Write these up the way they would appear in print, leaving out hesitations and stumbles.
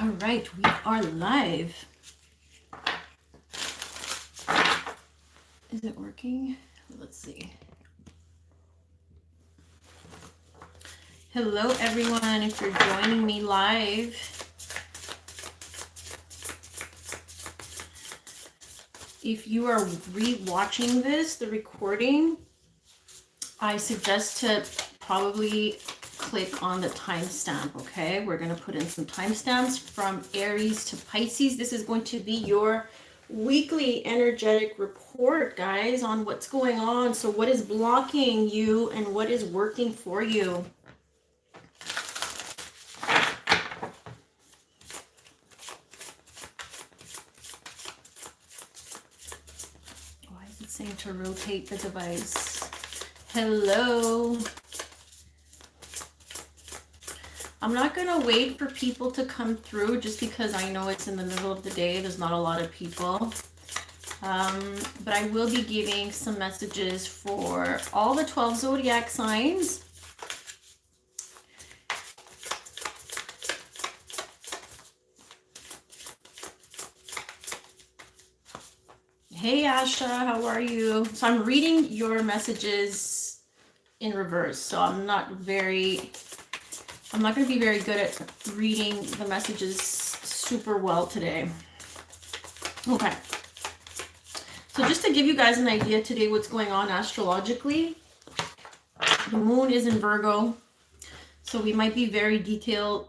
All right, we are live. Is it working? Let's see. Hello, everyone. If you're joining me live, if you are re-watching this, the recording, I suggest to probably click on the timestamp, okay? We're going to put in some timestamps from Aries to Pisces. This is going to be your weekly energetic report, guys, on what's going on. So what is blocking you and what is working for you? Why is it saying to rotate the device? Hello. I'm not going to wait for people to come through just because I know it's in the middle of the day. There's not a lot of people. But I will be giving some messages for all the 12 zodiac signs. Hey Asha, how are you? So I'm reading your messages in reverse. So I'm not going to be very good at reading the messages super well today. Okay. So just to give you guys an idea today what's going on astrologically, the moon is in Virgo. So we might be very detail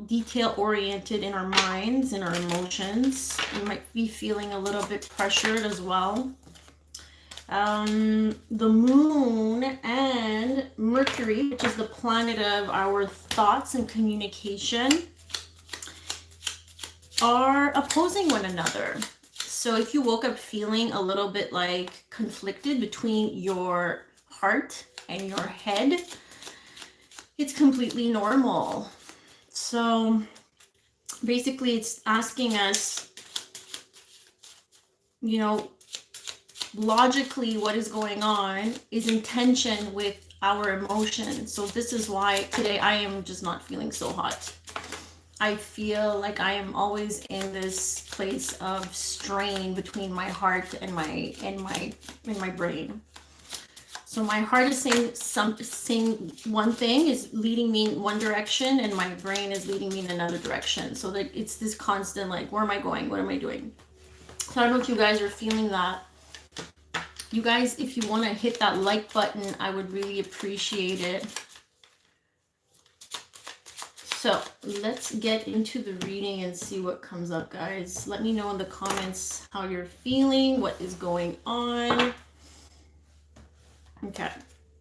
oriented in our minds, in our emotions. We might be feeling a little bit pressured as well. The moon and Mercury, which is the planet of our thoughts and communication, are opposing one another. So if you woke up feeling a little bit like conflicted between your heart and your head, it's completely normal. So basically it's asking us, you know, logically what is going on is in tension with our emotions. So this is why today I am just not feeling so hot. I feel like I am always in this place of strain between my heart and my brain. So my heart is saying one thing, is leading me in one direction, and my brain is leading me in another direction. So that it's this constant like, where am I going? What am I doing? So I don't know if you guys are feeling that. You guys, if you want to hit that like button, I would really appreciate it. So let's get into the reading and see what comes up, guys. Let me know in the comments how you're feeling, what is going on. Okay,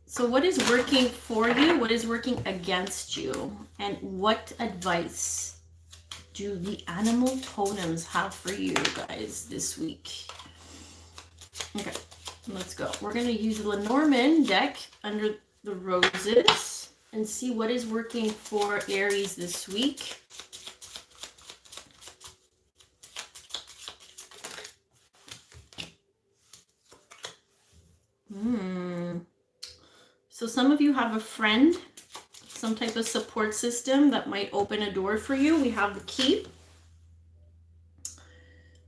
so what is working for you? What is working against you? And what advice do the animal totems have for you guys this week? Okay, let's go. We're going to use the Lenormand deck under the roses and see what is working for Aries this week. So some of you have a friend, some type of support system that might open a door for you. We have the key.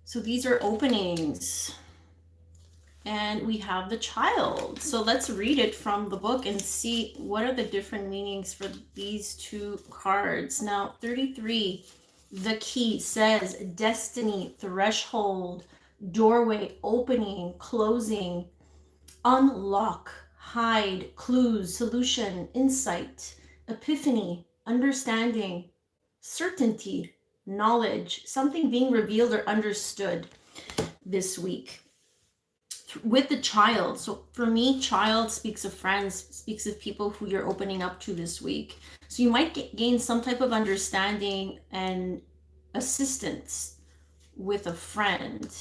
So these are openings. And we have the child. So let's read it from the book and see what are the different meanings for these two cards. Now, 33, the key says destiny, threshold, doorway, opening, closing, unlock, hide, clues, solution, insight, epiphany, understanding, certainty, knowledge, something being revealed or understood this week. With the child, so for me, child speaks of friends, speaks of people who you're opening up to this week. So you might gain some type of understanding and assistance with a friend,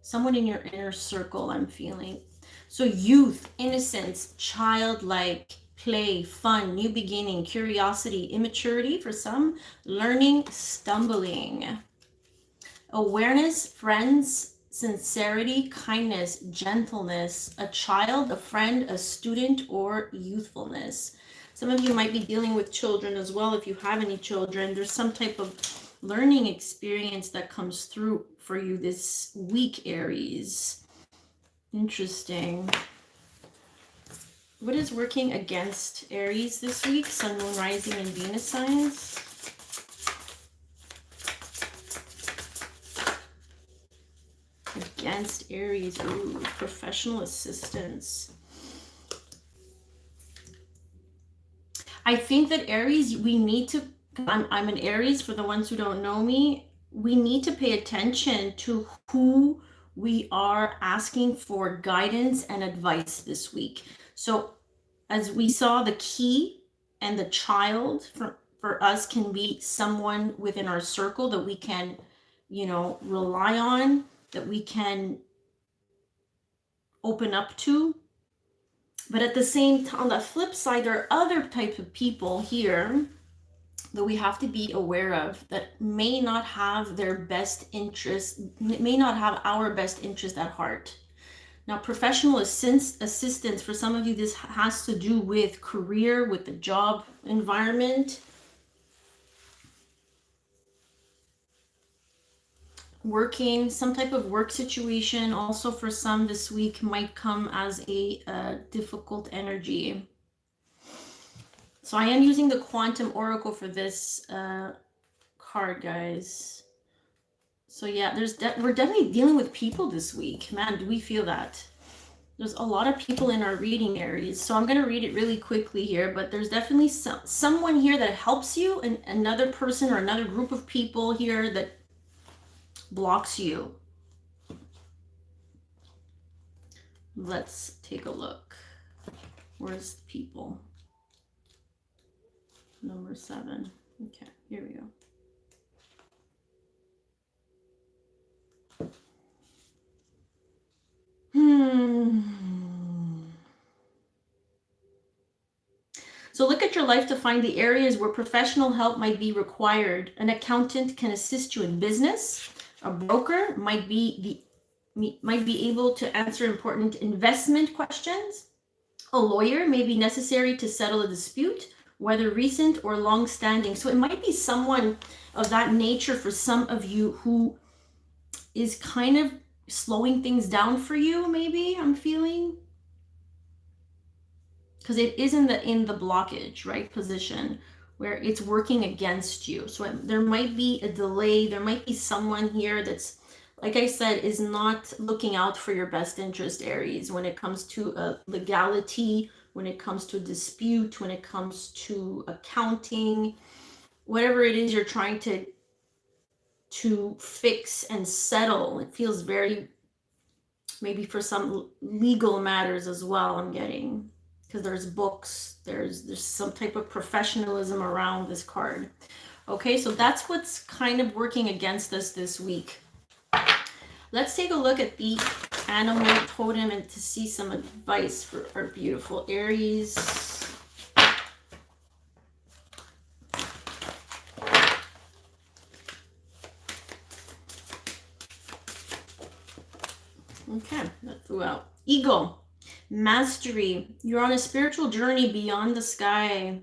someone in your inner circle, I'm feeling. So youth, innocence, childlike, play, fun, new beginning, curiosity, immaturity for some, learning, stumbling, awareness, friends, sincerity, kindness, gentleness, a child, a friend, a student, or youthfulness. Some of you might be dealing with children as well. If you have any children, there's some type of learning experience that comes through for you this week, Aries. Interesting. What is working against Aries this week? Sun, Moon, Rising, and Venus signs. Against Aries. Ooh, professional assistance. I think that Aries, we need to, I'm an Aries for the ones who don't know me. We need to pay attention to who we are asking for guidance and advice this week. So as we saw, the key and the child for us can be someone within our circle that we can, you know, rely on, that we can open up to. But at the same time, on the flip side, there are other types of people here that we have to be aware of that may not have their best interest, may not have our best interest at heart. Now, professional assistance, for some of you, this has to do with career, with the job environment. Working, some type of work situation. Also for some this week might come as a difficult energy. So I am using the Quantum Oracle for this card, guys. So yeah, we're definitely dealing with people this week. Man, do we feel that? There's a lot of people in our reading, Aries. So I'm going to read it really quickly here, but there's definitely someone here that helps you, and another person or another group of people here that blocks you. Let's take a look. Where's the people? Number 7. Okay, here we go. So look at your life to find the areas where professional help might be required. An accountant can assist you in business. A broker might be able to answer important investment questions. A lawyer may be necessary to settle a dispute, whether recent or long-standing. So it might be someone of that nature for some of you who is kind of slowing things down for you, maybe, I'm feeling. Because it is in the blockage, right, position where it's working against you. So there might be a delay. There might be someone here that's, like I said, is not looking out for your best interest, Aries, when it comes to legality, when it comes to dispute, when it comes to accounting, whatever it is you're trying to fix and settle. It feels very, maybe for some legal matters as well, I'm getting. Because there's books, there's some type of professionalism around this card. Okay, so that's what's kind of working against us this week. Let's take a look at the animal totem and to see some advice for our beautiful Aries. Okay, that flew out. Eagle. Mastery. You're on a spiritual journey beyond the sky.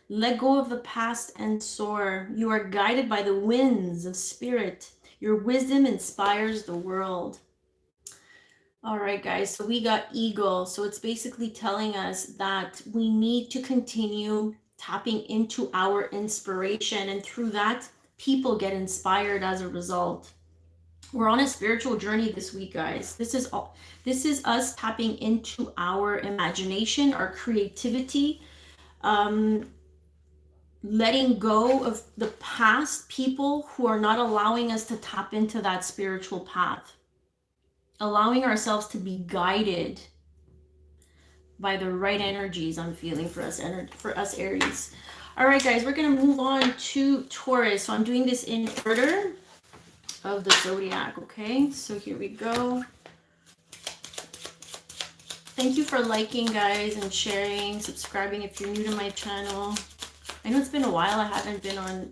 Let go of the past and soar. You are guided by the winds of spirit. Your wisdom inspires the world. All right, guys, so we got eagle. So it's basically telling us that we need to continue tapping into our inspiration, and through that, people get inspired as a result. We're on a spiritual journey this week, guys. This is us tapping into our imagination, our creativity, letting go of the past, people who are not allowing us to tap into that spiritual path, allowing ourselves to be guided by the right energies. I'm feeling for us Aries. All right, guys, we're gonna move on to Taurus. So I'm doing this in order of the zodiac. Okay, so here we go. Thank you for liking, guys, and sharing, subscribing if you're new to my channel. I know it's been a while. I haven't been on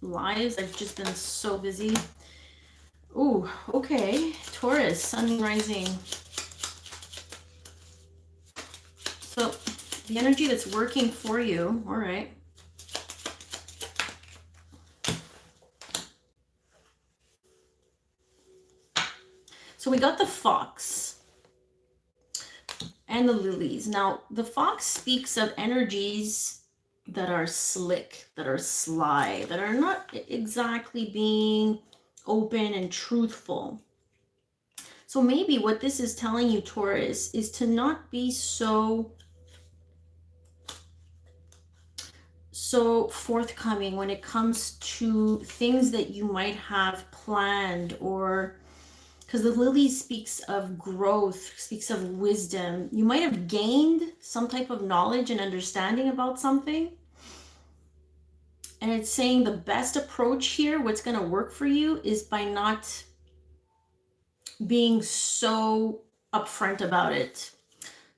lives. I've just been so busy. Ooh, okay. Taurus, sun and rising. So the energy that's working for you, all right. So we got the fox and the lilies. Now, the fox speaks of energies that are slick, that are sly, that are not exactly being open and truthful. So maybe what this is telling you, Taurus, is to not be so forthcoming when it comes to things that you might have planned, or because the lily speaks of growth, speaks of wisdom. You might have gained some type of knowledge and understanding about something. And it's saying the best approach here, what's going to work for you, is by not being so upfront about it.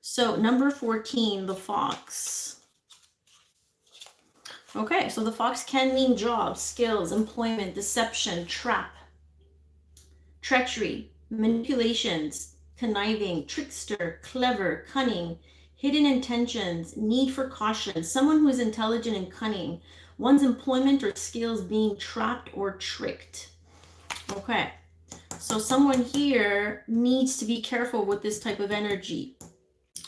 So number 14, the fox. Okay, so the fox can mean jobs, skills, employment, deception, trap, treachery, manipulations, conniving, trickster, clever, cunning, hidden intentions, need for caution, someone who is intelligent and cunning, one's employment or skills being trapped or tricked. Okay, so someone here needs to be careful with this type of energy.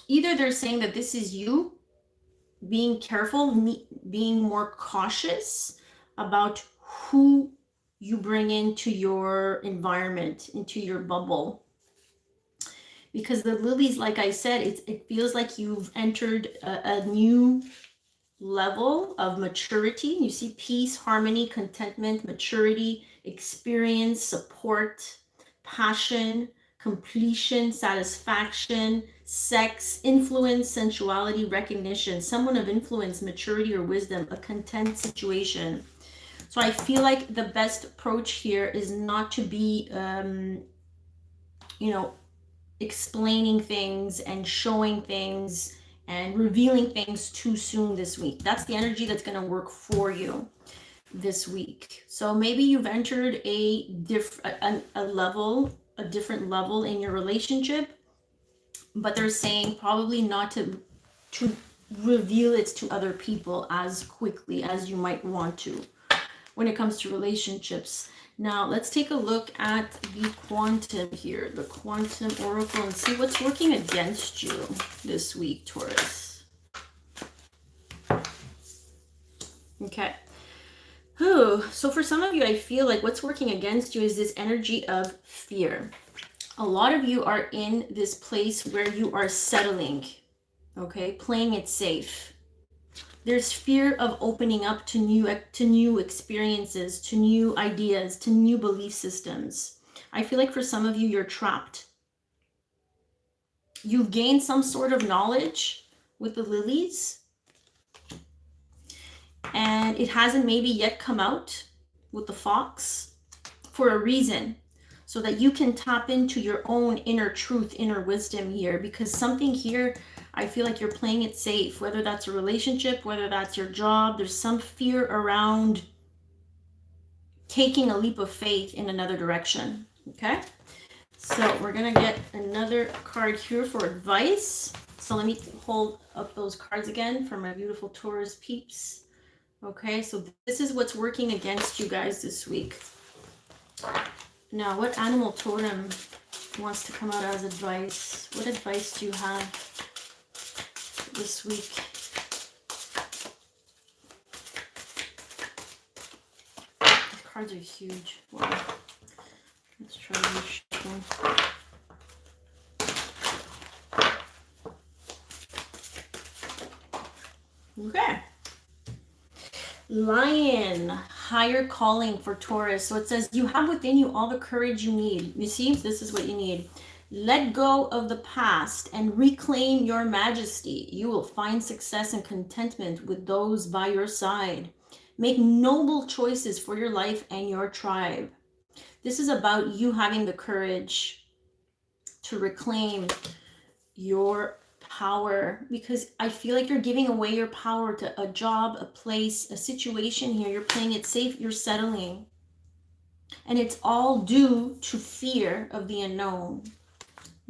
Either they're saying that this is you being careful, being more cautious about who you bring into your environment, into your bubble. Because the lilies, like I said, it feels like you've entered a new level of maturity. You see peace, harmony, contentment, maturity, experience, support, passion, completion, satisfaction, sex, influence, sensuality, recognition, someone of influence, maturity, or wisdom, a content situation. So I feel like the best approach here is not to be, explaining things and showing things and revealing things too soon this week. That's the energy that's going to work for you this week. So maybe you've entered a different level in your relationship, but they're saying probably not to reveal it to other people as quickly as you might want to when it comes to relationships. Now let's take a look at the quantum here, the quantum oracle, and see what's working against you this week, Taurus. Okay. So for some of you, I feel like what's working against you is this energy of fear. A lot of you are in this place where you are settling, okay, playing it safe. There's fear of opening up to new experiences, to new ideas, to new belief systems. I feel like for some of you, you're trapped. You've gained some sort of knowledge with the lilies, and it hasn't maybe yet come out with the fox for a reason, so that you can tap into your own inner truth, inner wisdom here, because something here, I feel like you're playing it safe, whether that's a relationship, whether that's your job. There's some fear around taking a leap of faith in another direction. Okay, so we're gonna get another card here for advice. So let me hold up those cards again for my beautiful Taurus peeps. Okay, so this is what's working against you guys this week. Now, what animal totem wants to come out as advice? What advice do you have this week? These cards are huge. Wow. Let's try to reshuffle. Okay. Lion, higher calling for Taurus. So it says you have within you all the courage you need. You see, this is what you need. Let go of the past and reclaim your majesty. You will find success and contentment with those by your side. Make noble choices for your life and your tribe. This is about you having the courage to reclaim your power, because I feel like you're giving away your power to a job, a place, a situation here. You're playing it safe, you're settling. And it's all due to fear of the unknown.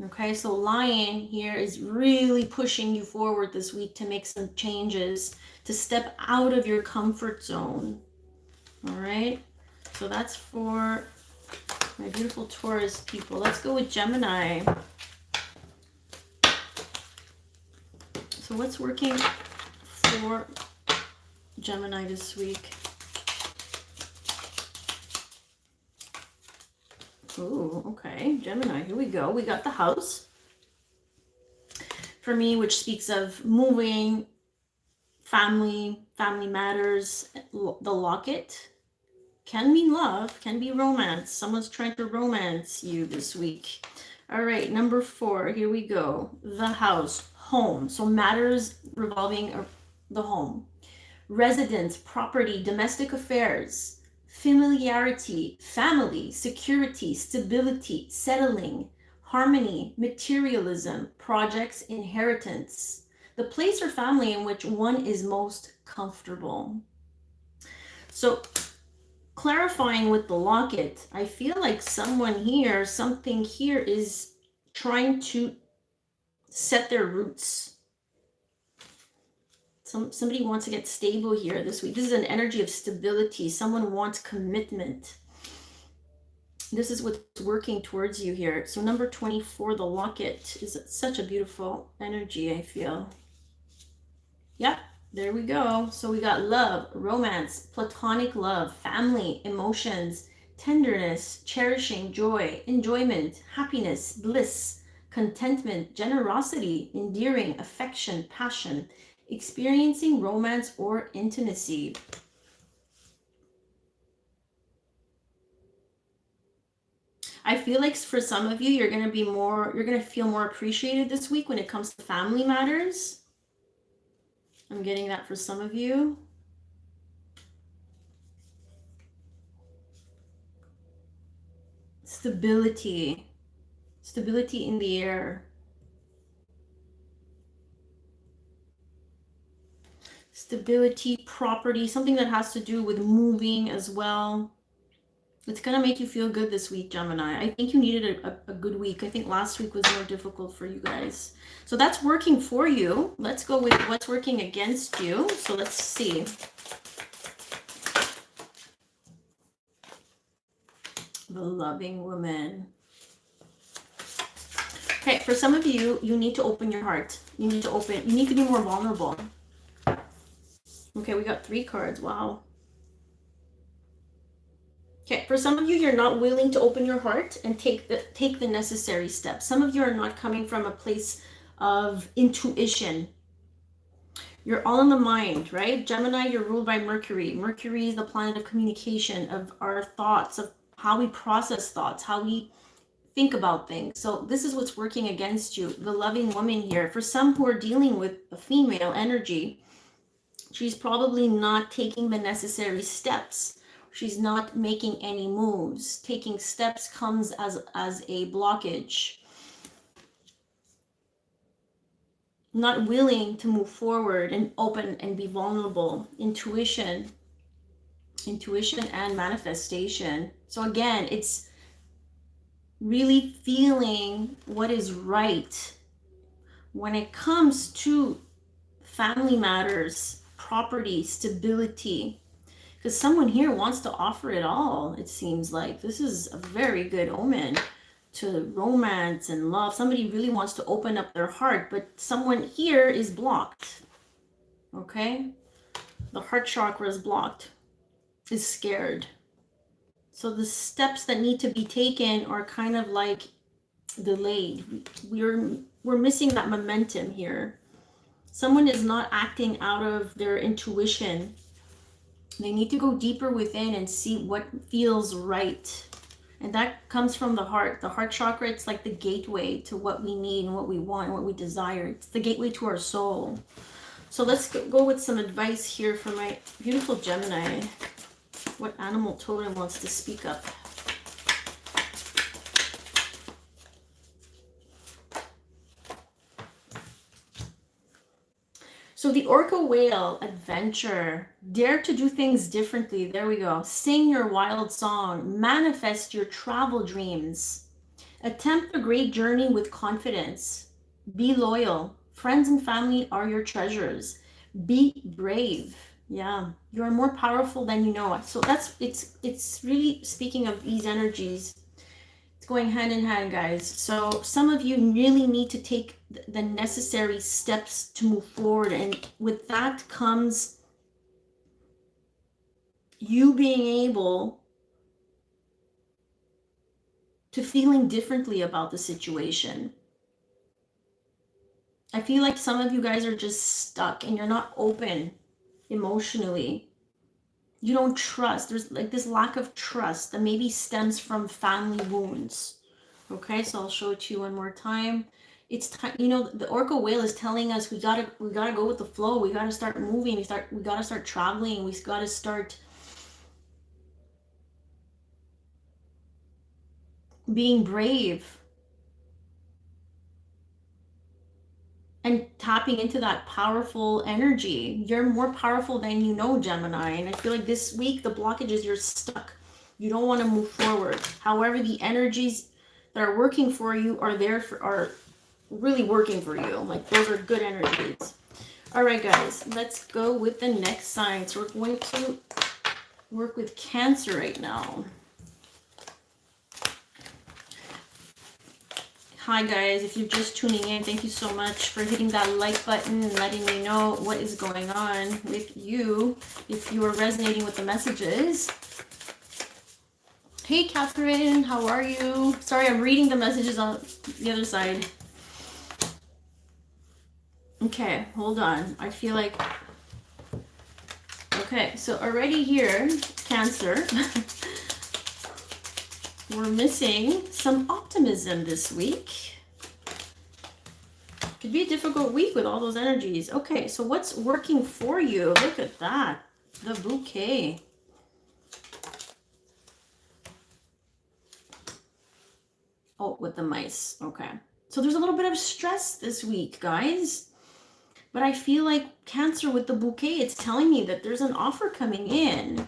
Okay, so Lion here is really pushing you forward this week to make some changes, to step out of your comfort zone. All right, so that's for My beautiful Taurus people. Let's go with Gemini. So what's working for Gemini this week? Ooh, okay. Gemini, here we go. We got the house. For me, which speaks of moving, family matters. The locket can mean love, can be romance. Someone's trying to romance you this week. All right, number 4, here we go. The house, home. So matters revolving the home. Residence, property, domestic affairs, familiarity, family, security, stability, settling, harmony, materialism, projects, inheritance. The place or family in which one is most comfortable. So clarifying with the locket, I feel like someone here, something here is trying to set their roots. Somebody wants to get stable here this week. This is an energy of stability. Someone wants commitment. This is what's working towards you here. So number 24, the locket, is such a beautiful energy, I feel. Yep, there we go. So we got love, romance, platonic love, family, emotions, tenderness, cherishing, joy, enjoyment, happiness, bliss, contentment, generosity, endearing, affection, passion, experiencing romance or intimacy. I feel like for some of you, you're going to feel more appreciated this week when it comes to family matters. I'm getting that for some of you. Stability in the air. Stability, property, something that has to do with moving as well. It's going to make you feel good this week, Gemini. I think you needed a good week. I think last week was more difficult for you guys. So that's working for you. Let's go with what's working against you. So let's see. The loving woman. Okay, for some of you, you need to open your heart. You need to be more vulnerable. Okay, we got 3 cards. Wow. Okay, for some of you, you're not willing to open your heart and take the necessary steps. Some of you are not coming from a place of intuition. You're all in the mind, right? Gemini, you're ruled by Mercury. Mercury is the planet of communication, of our thoughts, of how we process thoughts, how we think about things. So this is what's working against you, the loving woman here. For some who are dealing with a female energy, she's probably not taking the necessary steps. She's not making any moves. Taking steps comes as a blockage. Not willing to move forward and open and be vulnerable. Intuition and manifestation. So again, it's really feeling what is right when it comes to family matters, property, stability. Because someone here wants to offer it all, it seems like. This is a very good omen to romance and love. Somebody really wants to open up their heart, but someone here is blocked. Okay? The heart chakra is blocked, is scared. So the steps that need to be taken are kind of like delayed. We're missing that momentum here. Someone is not acting out of their intuition. They need to go deeper within and see what feels right. And that comes from the heart. The heart chakra, it's like the gateway to what we need and what we want and what we desire. It's the gateway to our soul. So let's go with some advice here for my beautiful Gemini. What animal totem wants to speak up? So the orca whale, adventure, dare to do things differently. There we go. Sing your wild song, manifest your travel dreams, attempt a great journey with confidence, be loyal. Friends and family are your treasures. Be brave. Yeah, you're more powerful than you know. So it's really speaking of these energies. going hand in hand, guys. So some of you really need to take the necessary steps to move forward, and with that comes you being able to feeling differently about the situation. I feel like some of you guys are just stuck and you're not open emotionally. You don't trust. There's like this lack of trust that maybe stems from family wounds. Okay, so I'll show it to you one more time. It's time, you know, the orca whale is telling us we gotta go with the flow. We gotta start moving. We gotta start traveling. We gotta start being brave and tapping into that powerful energy. You're more powerful than you know, Gemini. And I feel like this week the blockage is you're stuck. You don't want to move forward. However, the energies that are working for you are really working for you. Like those are good energies. All right, guys, let's go with the next sign. So we're going to work with Cancer right now. Hi guys, if you're just tuning in, thank you so much for hitting that like button and letting me know what is going on with you, if you are resonating with the messages. Hey Catherine, how are you? Sorry, I'm reading the messages on the other side. Okay, hold on. I feel like... Okay, so already here, Cancer, we're missing some optimism this week. Could be a difficult week with all those energies. Okay, so what's working for you? Look at that. The bouquet. Oh, with the mice. Okay. So there's a little bit of stress this week, guys. But I feel like Cancer with the bouquet, it's telling me that there's an offer coming in.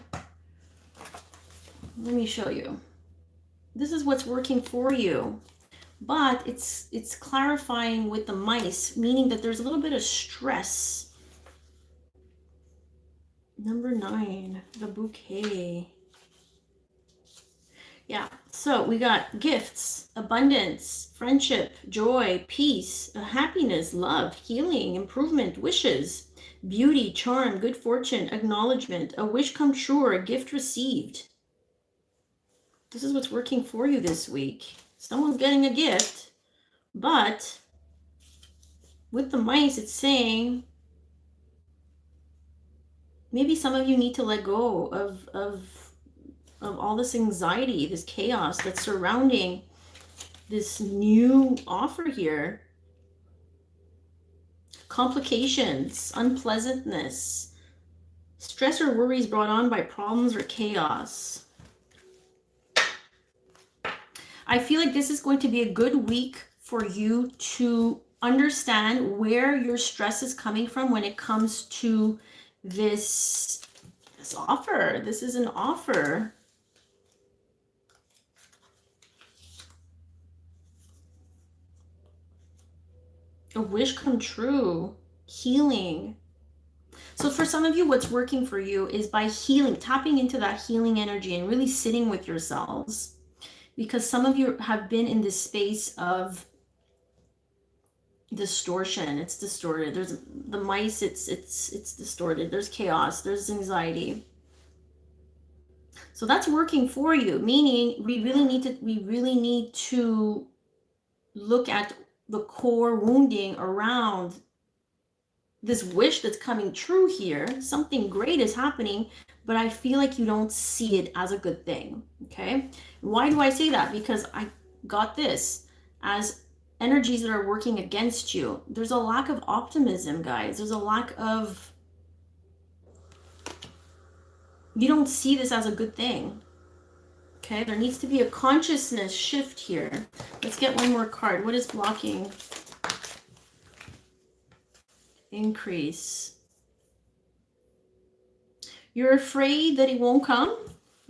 Let me show you. This is what's working for you. But it's clarifying with the mice, meaning that there's a little bit of stress. Number 9, the bouquet. Yeah, so we got gifts, abundance, friendship, joy, peace, happiness, love, healing, improvement, wishes, beauty, charm, good fortune, acknowledgement, a wish come true, or a gift received. This is what's working for you this week. Someone's getting a gift, but with the mice, it's saying maybe some of you need to let go of all this anxiety, this chaos that's surrounding this new offer here. Complications, unpleasantness, stress or worries brought on by problems or chaos. I feel like this is going to be a good week for you to understand where your stress is coming from when it comes to this offer. This is an offer. A wish come true, healing. So for some of you, what's working for you is by healing, tapping into that healing energy and really sitting with yourselves. Because some of you have been in this space of distortion. It's distorted. There's the mice, it's distorted. There's chaos, there's anxiety. So that's working for you, meaning we really need to look at the core wounding around this wish that's coming true here. Something great is happening, but I feel like you don't see it as a good thing. Okay, why do I say that? Because I got this as energies that are working against you. There's a lack of optimism, guys. There's a lack of, you don't see this as a good thing. Okay, there needs to be a consciousness shift here. Let's get one more card. What is blocking? Increase. You're afraid that it won't come.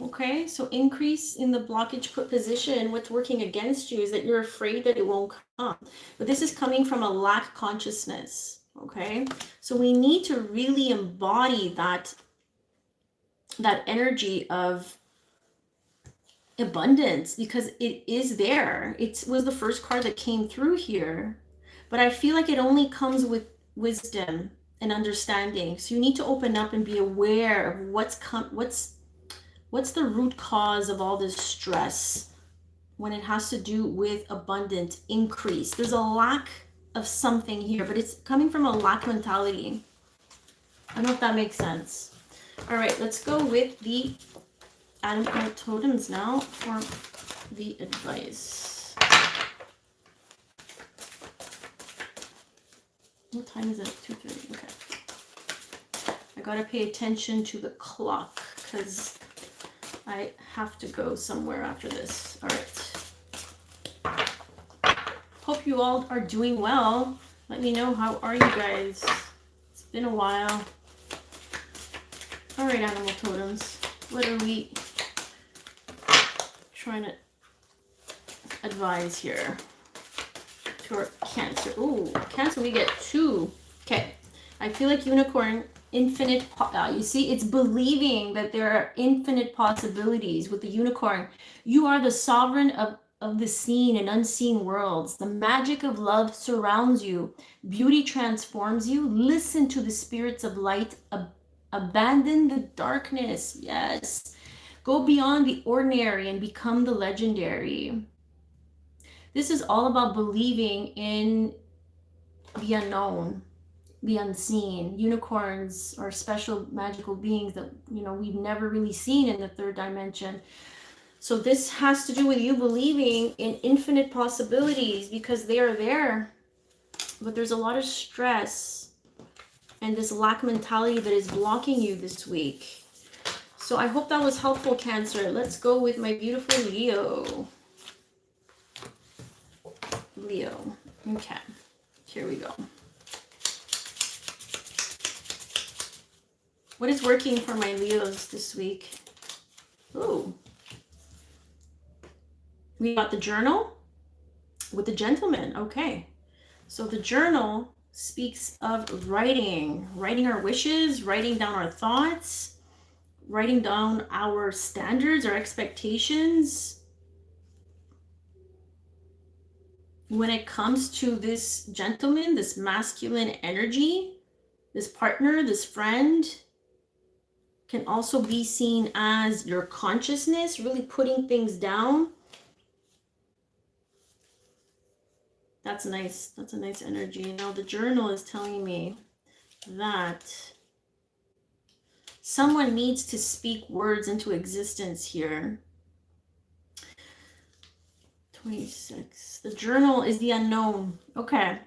Okay, so increase in the blockage position. What's working against you is that you're afraid that it won't come. But this is coming from a lack consciousness. Okay, so we need to really embody that energy of abundance, because it is there. It was the first card that came through here, but I feel like it only comes with wisdom and understanding. So you need to open up and be aware of what's the root cause of all this stress when it has to do with abundant increase. There's a lack of something here, but it's coming from a lack mentality. I don't know if that makes sense. All right, let's go with the animal totems now for the advice. What time is it? 2:30. Okay. I gotta pay attention to the clock because I have to go somewhere after this. All right. Hope you all are doing well. Let me know, how are you guys? It's been a while. All right, animal totems. What are we trying to advise here to our Cancer? Ooh, Cancer, we get 2. Okay. I feel like unicorn, infinite, you see, it's believing that there are infinite possibilities with the unicorn. You are the sovereign of the seen and unseen worlds. The magic of love surrounds you. Beauty transforms you. Listen to the spirits of light. Abandon the darkness. Yes. Go beyond the ordinary and become the legendary. This is all about believing in the unknown, the unseen. Unicorns are special magical beings that, we've never really seen in the third dimension. So this has to do with you believing in infinite possibilities because they are there. But there's a lot of stress and this lack mentality that is blocking you this week. So I hope that was helpful, Cancer. Let's go with my beautiful Leo. Leo. Okay. Here we go. What is working for my Leos this week? Ooh. We got the journal with the gentleman. Okay. So the journal speaks of writing our wishes, writing down our thoughts, writing down our standards, our expectations. When it comes to this gentleman, this masculine energy, this partner, this friend, can also be seen as your consciousness, really putting things down. That's nice. That's a nice energy. Now the journal is telling me that someone needs to speak words into existence here. 26. The journal is the unknown. Okay.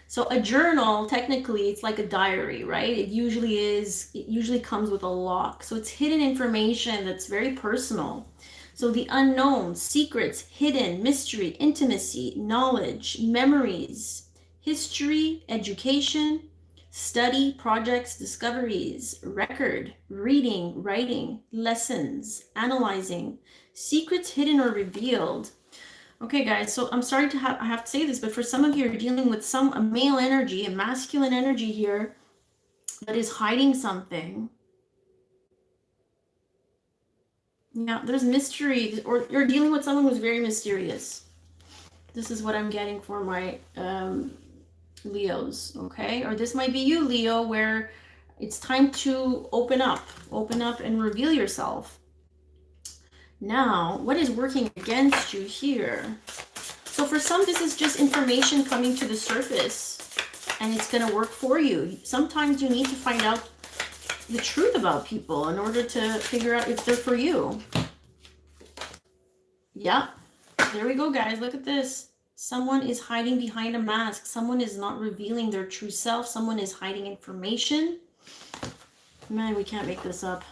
So a journal, technically, it's like a diary, right? It usually comes with a lock. So it's hidden information that's very personal. So the unknown, secrets, hidden, mystery, intimacy, knowledge, memories, history, education, study, projects, discoveries, record, reading, writing, lessons, analyzing, secrets hidden or revealed. Okay, guys, so I'm sorry I have to say this, but for some of you, you're dealing with a male energy, a masculine energy here that is hiding something. Yeah, there's mystery, or you're dealing with someone who's very mysterious. This is what I'm getting for my Leos, okay? Or this might be you, Leo, where it's time to open up and reveal yourself. Now, what is working against you here? So for some, this is just information coming to the surface and it's going to work for you. Sometimes you need to find out the truth about people in order to figure out if they're for you. Yeah, there we go, guys. Look at this. Someone is hiding behind a mask. Someone is not revealing their true self. Someone is hiding information. Man, we can't make this up.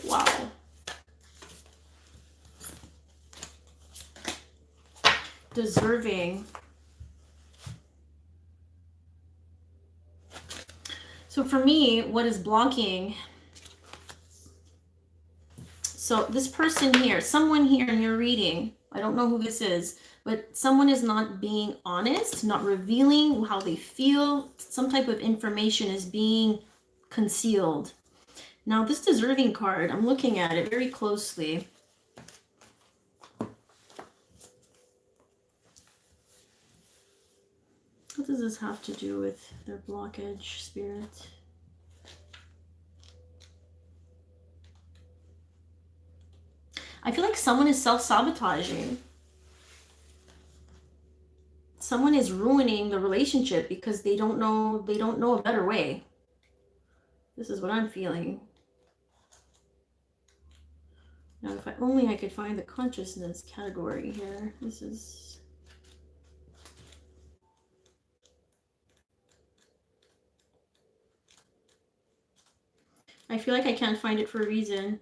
Wow. Deserving. So for me, what is blocking? So this person here, someone here in your reading, I don't know who this is, but someone is not being honest, not revealing how they feel. Some type of information is being concealed. Now this deserving card, I'm looking at it very closely. What does this have to do with their blockage, Spirit? I feel like someone is self-sabotaging. Someone is ruining the relationship because they don't know a better way. This is what I'm feeling. Now, if I could find the consciousness category here. This is... I feel like I can't find it for a reason.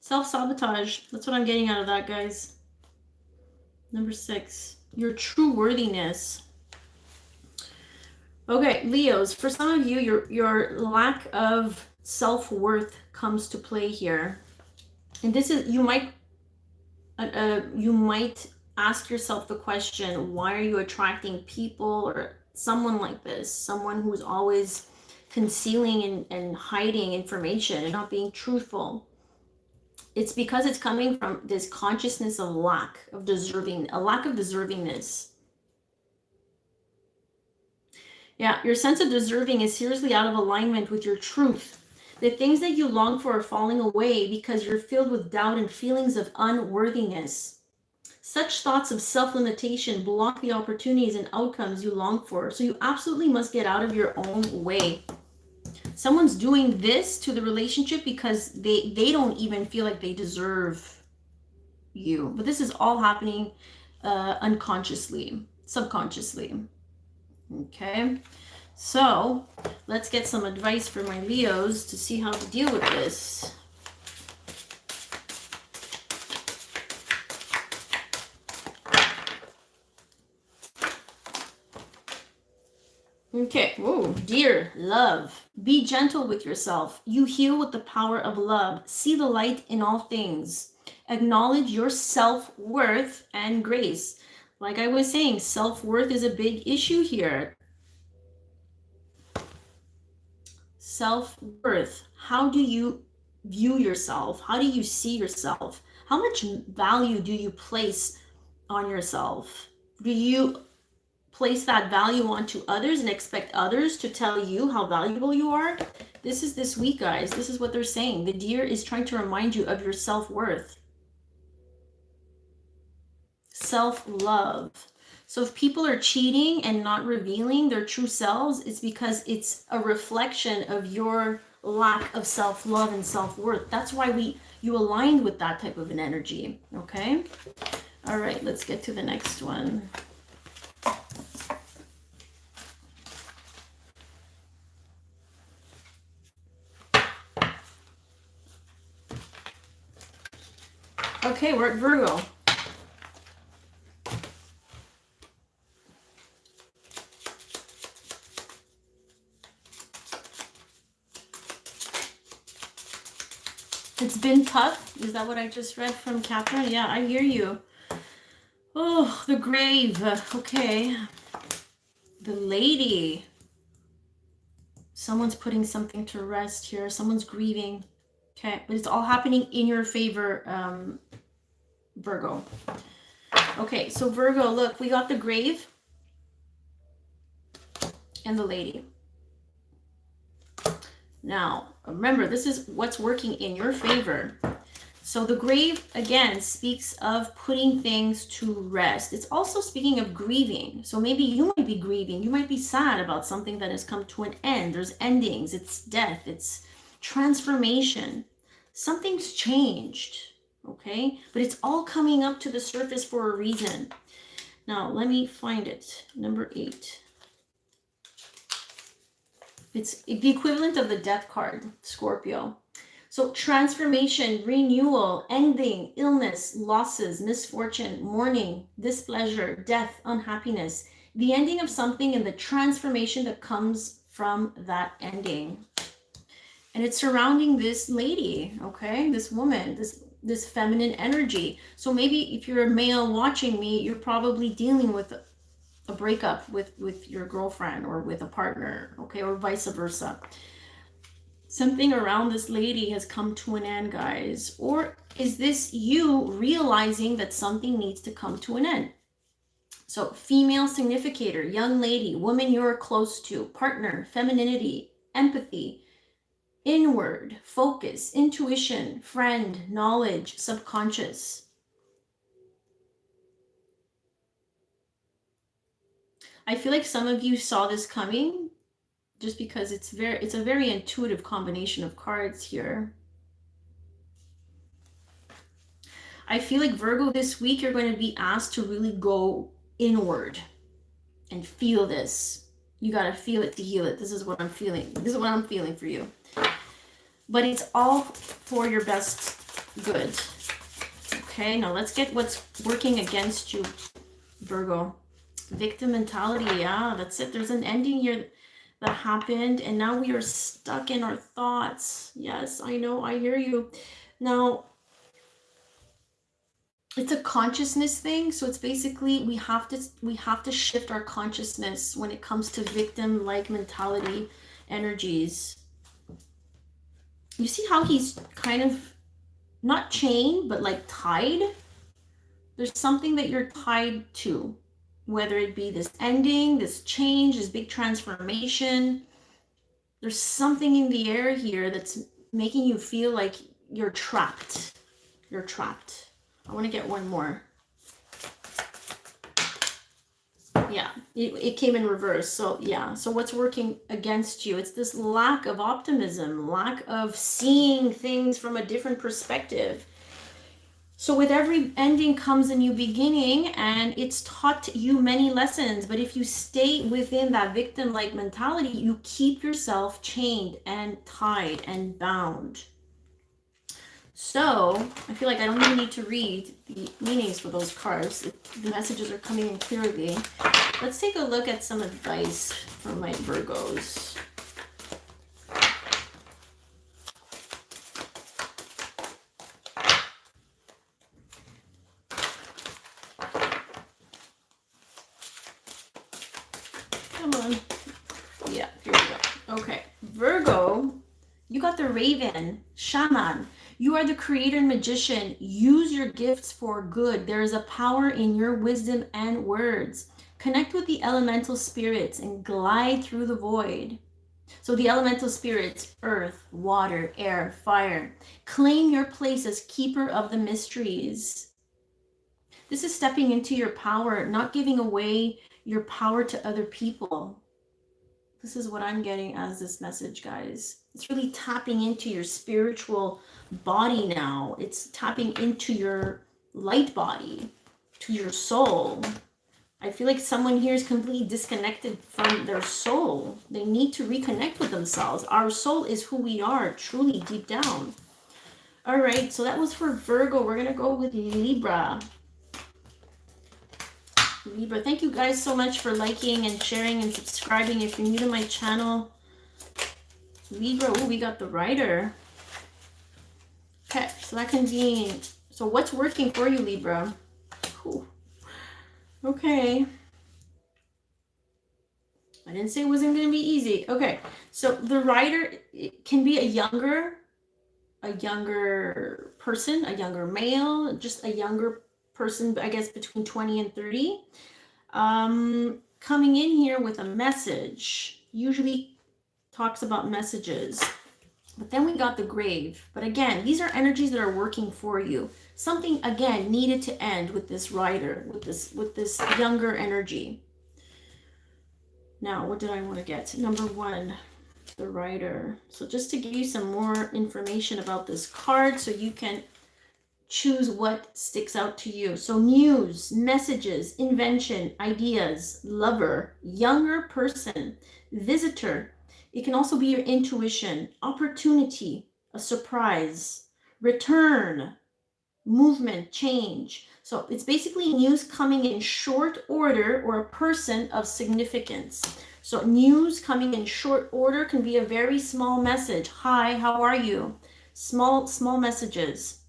Self-sabotage. That's what I'm getting out of that, guys. Number 6. Your true worthiness. Okay, Leos, for some of you, your lack of self-worth comes to play here. And this is, you might ask yourself the question, why are you attracting people or someone like this? Someone who's always concealing and hiding information and not being truthful. It's because it's coming from this consciousness of lack of deservingness. Yeah, your sense of deserving is seriously out of alignment with your truth. The things that you long for are falling away because you're filled with doubt and feelings of unworthiness. Such thoughts of self-limitation block the opportunities and outcomes you long for. So you absolutely must get out of your own way. Someone's doing this to the relationship because they don't even feel like they deserve you. But this is all happening unconsciously, subconsciously. Okay, so let's get some advice for my Leos to see how to deal with this. Okay, whoa, dear love, be gentle with yourself. You heal with the power of love. See the light in all things. Acknowledge your self-worth and grace. Like I was saying, self-worth is a big issue here. Self-worth. How do you view yourself? How do you see yourself? How much value do you place on yourself? Do you place that value onto others and expect others to tell you how valuable you are? This is this week, guys. This is what they're saying. The deer is trying to remind you of your self-worth. Self-love. So if people are cheating and not revealing their true selves, it's because it's a reflection of your lack of self-love and self-worth. That's why you aligned with that type of an energy. Okay? All right, let's get to the next one. Okay, we're at Virgo. It's been tough. Is that what I just read from Catherine? Yeah, I hear you. Oh, the grave. Okay. The lady. Someone's putting something to rest here. Someone's grieving. Okay, but it's all happening in your favor, Virgo. Okay, so Virgo, look, we got the grave and the lady. Now, remember, this is what's working in your favor. So the grave, again, speaks of putting things to rest. It's also speaking of grieving. So maybe you might be grieving. You might be sad about something that has come to an end. There's endings. It's death. It's transformation. Something's changed, okay? But it's all coming up to the surface for a reason. Now, let me find it. Number 8. It's the equivalent of the death card, Scorpio. So transformation, renewal, ending, illness, losses, misfortune, mourning, displeasure, death, unhappiness, the ending of something and the transformation that comes from that ending. And it's surrounding this lady, okay? This woman, this feminine energy. So maybe if you're a male watching me, you're probably dealing with a breakup with your girlfriend or with a partner, okay? Or vice versa. Something around this lady has come to an end, guys. Or is this you realizing that something needs to come to an end? So female significator, young lady, woman you're close to, partner, femininity, empathy, inward, focus, intuition, friend, knowledge, subconscious. I feel like some of you saw this coming just because it's a very intuitive combination of cards here. I feel like Virgo, this week you're going to be asked to really go inward and feel this. You got to feel it to heal it. This is what I'm feeling. This is what I'm feeling for you. But it's all for your best good. Okay, now let's get what's working against you, Virgo. Victim mentality. Yeah, that's it. There's an ending here that happened, and now we are stuck in our thoughts. Yes, I know. I hear you. Now, it's a consciousness thing, so it's basically we have to shift our consciousness when it comes to victim like mentality energies. You see how he's kind of not chained but like tied? There's something that you're tied to, whether it be this ending, this change, this big transformation. There's something in the air here that's making you feel like you're trapped. You're trapped. I want to get one more. Yeah, it came in reverse. So yeah, so what's working against you? It's this lack of optimism, lack of seeing things from a different perspective. So with every ending comes a new beginning, and it's taught you many lessons. But if you stay within that victim-like mentality, you keep yourself chained and tied and bound. So I feel like I don't even need to read the meanings for those cards. The messages are coming in clearly. Let's take a look at some advice from my Virgos. Come on. Yeah, here we go. Okay, Virgo, you got the Raven, Shaman. You are the creator and magician. Use your gifts for good. There is a power in your wisdom and words. Connect with the elemental spirits and glide through the void. So the elemental spirits, earth, water, air, fire. Claim your place as keeper of the mysteries. This is stepping into your power, not giving away your power to other people. This is what I'm getting as this message, guys. It's really tapping into your spiritual body now. It's tapping into your light body, to your soul. I feel like someone here is completely disconnected from their soul. They need to reconnect with themselves. Our soul is who we are, truly deep down. All right, so that was for Virgo. We're going to go with Libra. Libra, thank you guys so much for liking and sharing and subscribing. If you're new to my channel, Libra, oh, we got the Rider. Okay, so that can be, so what's working for you, Libra? Ooh. Okay. I didn't say it wasn't going to be easy. Okay, so the Rider, it can be a younger person, a younger male, just a younger person, I guess between 20 and 30. Coming in here with a message, usually talks about messages. But then we got the Grave. But again, these are energies that are working for you. Something, again, needed to end with this Rider, with this younger energy. Now, what did I want to get? Number one, the Rider. So just to give you some more information about this card so you can choose what sticks out to you. So news, messages, invention, ideas, lover, younger person, visitor. It can also be your intuition, opportunity, a surprise, return, movement, change. So it's basically news coming in short order or a person of significance. So news coming in short order can be a very small message. Hi, how are you? Small messages.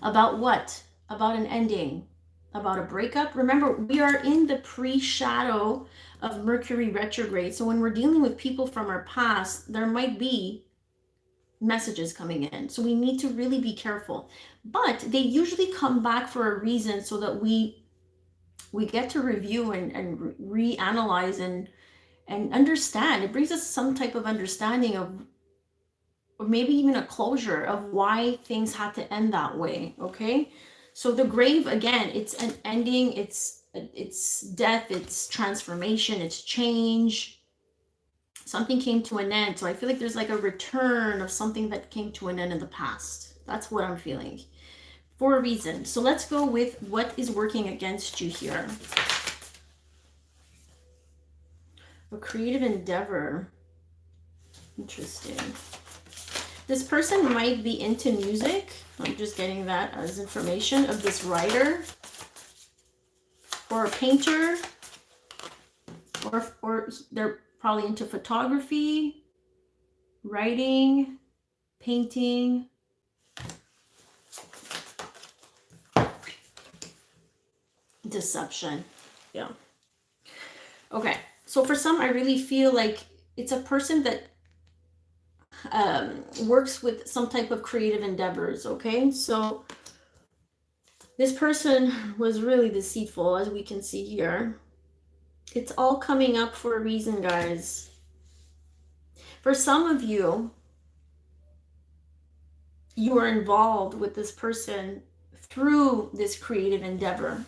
About what? About an ending, about a breakup. Remember, we are in the pre-shadow of Mercury retrograde. So when we're dealing with people from our past, there might be messages coming in. So we need to really be careful. But they usually come back for a reason so that we we get to review and reanalyze and understand. It brings us some type of understanding of, or maybe even a closure of why things had to end that way. Okay, so the grave, again, it's an ending, it's death, it's transformation, it's change. Something came to an end. So I feel like there's like a return of something that came to an end in the past. That's what I'm feeling for a reason. So let's go with what is working against you here. A creative endeavor. Interesting. This person might be into music. I'm just getting that as information of this writer or a painter, or they're probably into photography, writing, painting. Deception. Yeah. Okay. So for some, I really feel like it's a person that works with some type of creative endeavors. Okay. So this person was really deceitful, as we can see here. It's all coming up for a reason, guys. For some of you, you are involved with this person through this creative endeavor.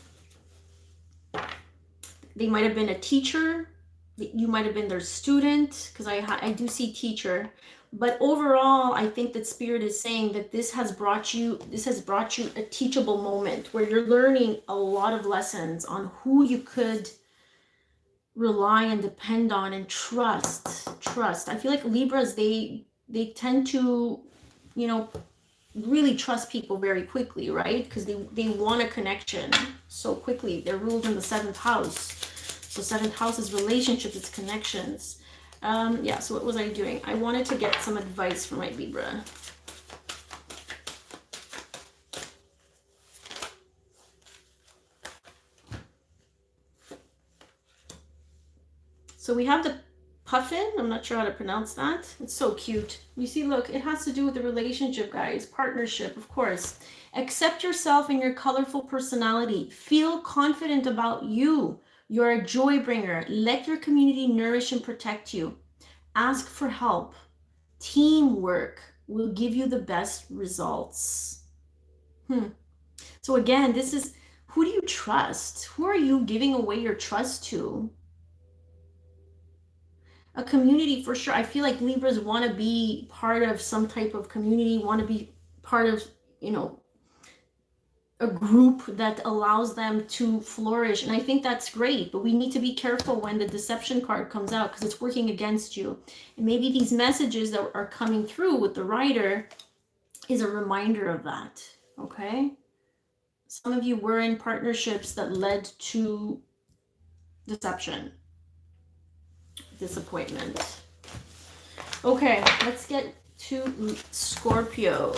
They might have been a teacher. You might have been their student, because I do see teacher. But overall, I think that Spirit is saying that this has brought you a teachable moment where you're learning a lot of lessons on who you could rely and depend on and trust. I feel like Libras, they tend to, really trust people very quickly, right? Because they want a connection so quickly. They're ruled in the 7th house. So 7th house is relationships, it's connections. Yeah, so what was I doing? I wanted to get some advice for my Libra. So we have the puffin. I'm not sure how to pronounce that. It's so cute. You see, look, it has to do with the relationship, guys. Partnership, of course. Accept yourself and your colorful personality. Feel confident about you. You're a joy bringer. Let your community nourish and protect you. Ask for help. Teamwork will give you the best results. So again, this is, who do you trust? Who are you giving away your trust to? A community, for sure. I feel like Libras want to be part of some type of community, want to be part of, a group that allows them to flourish. And I think that's great, but we need to be careful when the deception card comes out, because it's working against you. And maybe these messages that are coming through with the writer is a reminder of that. Okay. Some of you were in partnerships that led to deception, disappointment. Okay, let's get to Scorpio.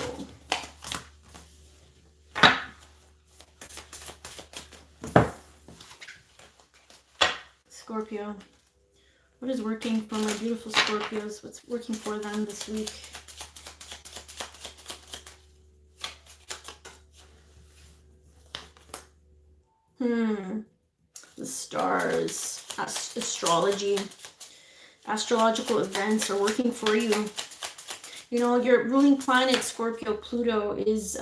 Scorpio. What is working for my beautiful Scorpios? What's working for them this week? The stars, astrology, astrological events are working for you. Your ruling planet, Scorpio, Pluto, is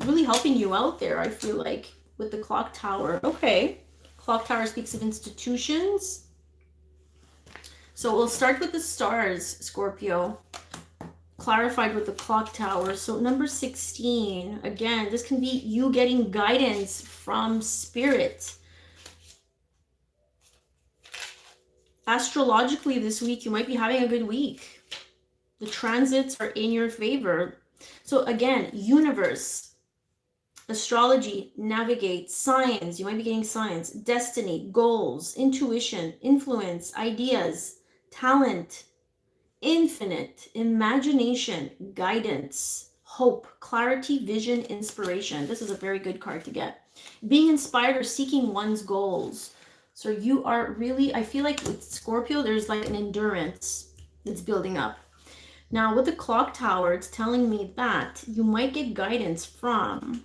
really helping you out there, I feel like, with the clock tower. Okay. Clock tower speaks of institutions. So we'll start with the stars, Scorpio, clarified with the clock tower. So number 16, again, this can be you getting guidance from Spirit. Astrologically this week, you might be having a good week. The transits are in your favor. So again, universe, astrology, navigate, science, you might be getting science, destiny, goals, intuition, influence, ideas, talent, infinite, imagination, guidance, hope, clarity, vision, inspiration. This is a very good card to get. Being inspired or seeking one's goals. So you are really, I feel like with Scorpio, there's like an endurance that's building up. Now with the clock tower, it's telling me that you might get guidance from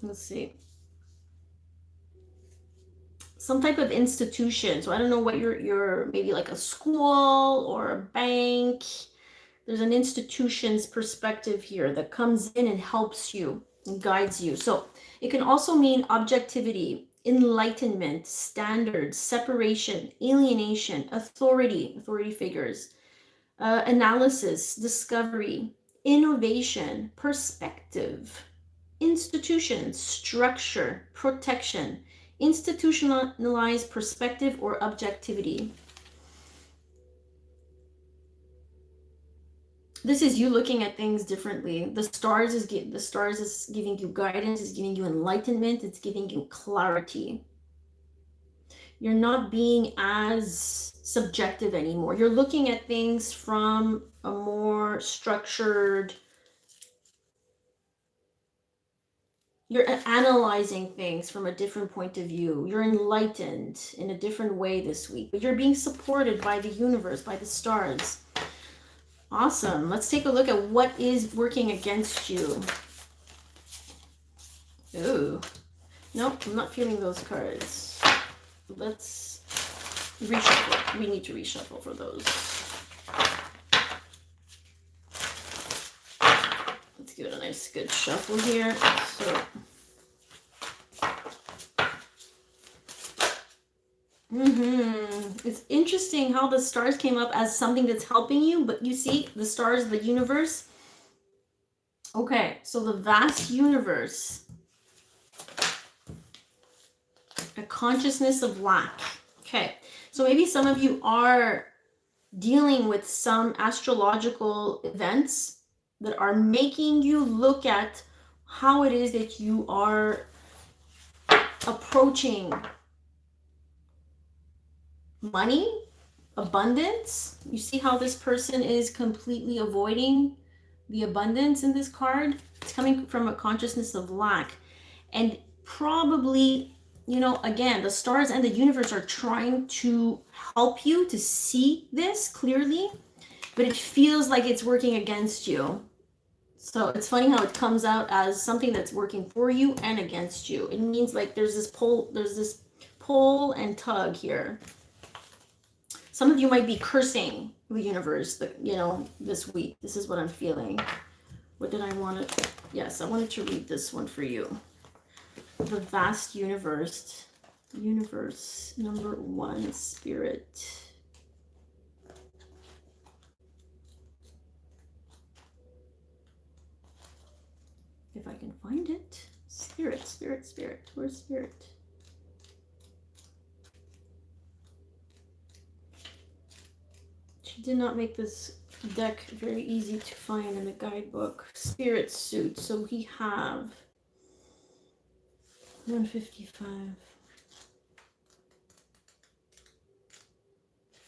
Let's see. Some type of institution. So I don't know what you're maybe like a school or a bank. There's an institution's perspective here that comes in and helps you and guides you. So it can also mean objectivity, enlightenment, standards, separation, alienation, authority figures, analysis, discovery, innovation, perspective, institution, structure, protection, institutionalized perspective or objectivity. This is you looking at things differently. The stars is giving you guidance, is giving you enlightenment, it's giving you clarity. You're not being as subjective anymore. You're looking at things from a more structured, you're analyzing things from a different point of view. You're enlightened in a different way this week, but you're being supported by the universe, by the stars. Awesome. Let's take a look at what is working against you. Ooh. Nope, I'm not feeling those cards. Let's reshuffle. We need to reshuffle for those. Let's give it a nice good shuffle here. So it's interesting how the stars came up as something that's helping you, but you see the stars, the universe. Okay, so the vast universe, a consciousness of lack. Okay, so maybe some of you are dealing with some astrological events that are making you look at how it is that you are approaching money, abundance. You see how this person is completely avoiding the abundance in this card? It's coming from a consciousness of lack. And probably, you know, again, the stars and the universe are trying to help you to see this clearly, but it feels like it's working against you. So it's funny how it comes out as something that's working for you and against you. It means like there's this pull and tug here. Some of you might be cursing the universe, you know, this week. This is what I'm feeling. What did I want to? Yes, I wanted to read this one for you. The vast universe. Universe number 1, spirit. If I can find it. Spirit, spirit, spirit. Where's spirit? She did not make this deck very easy to find in the guidebook. Spirit suit. So we have 155.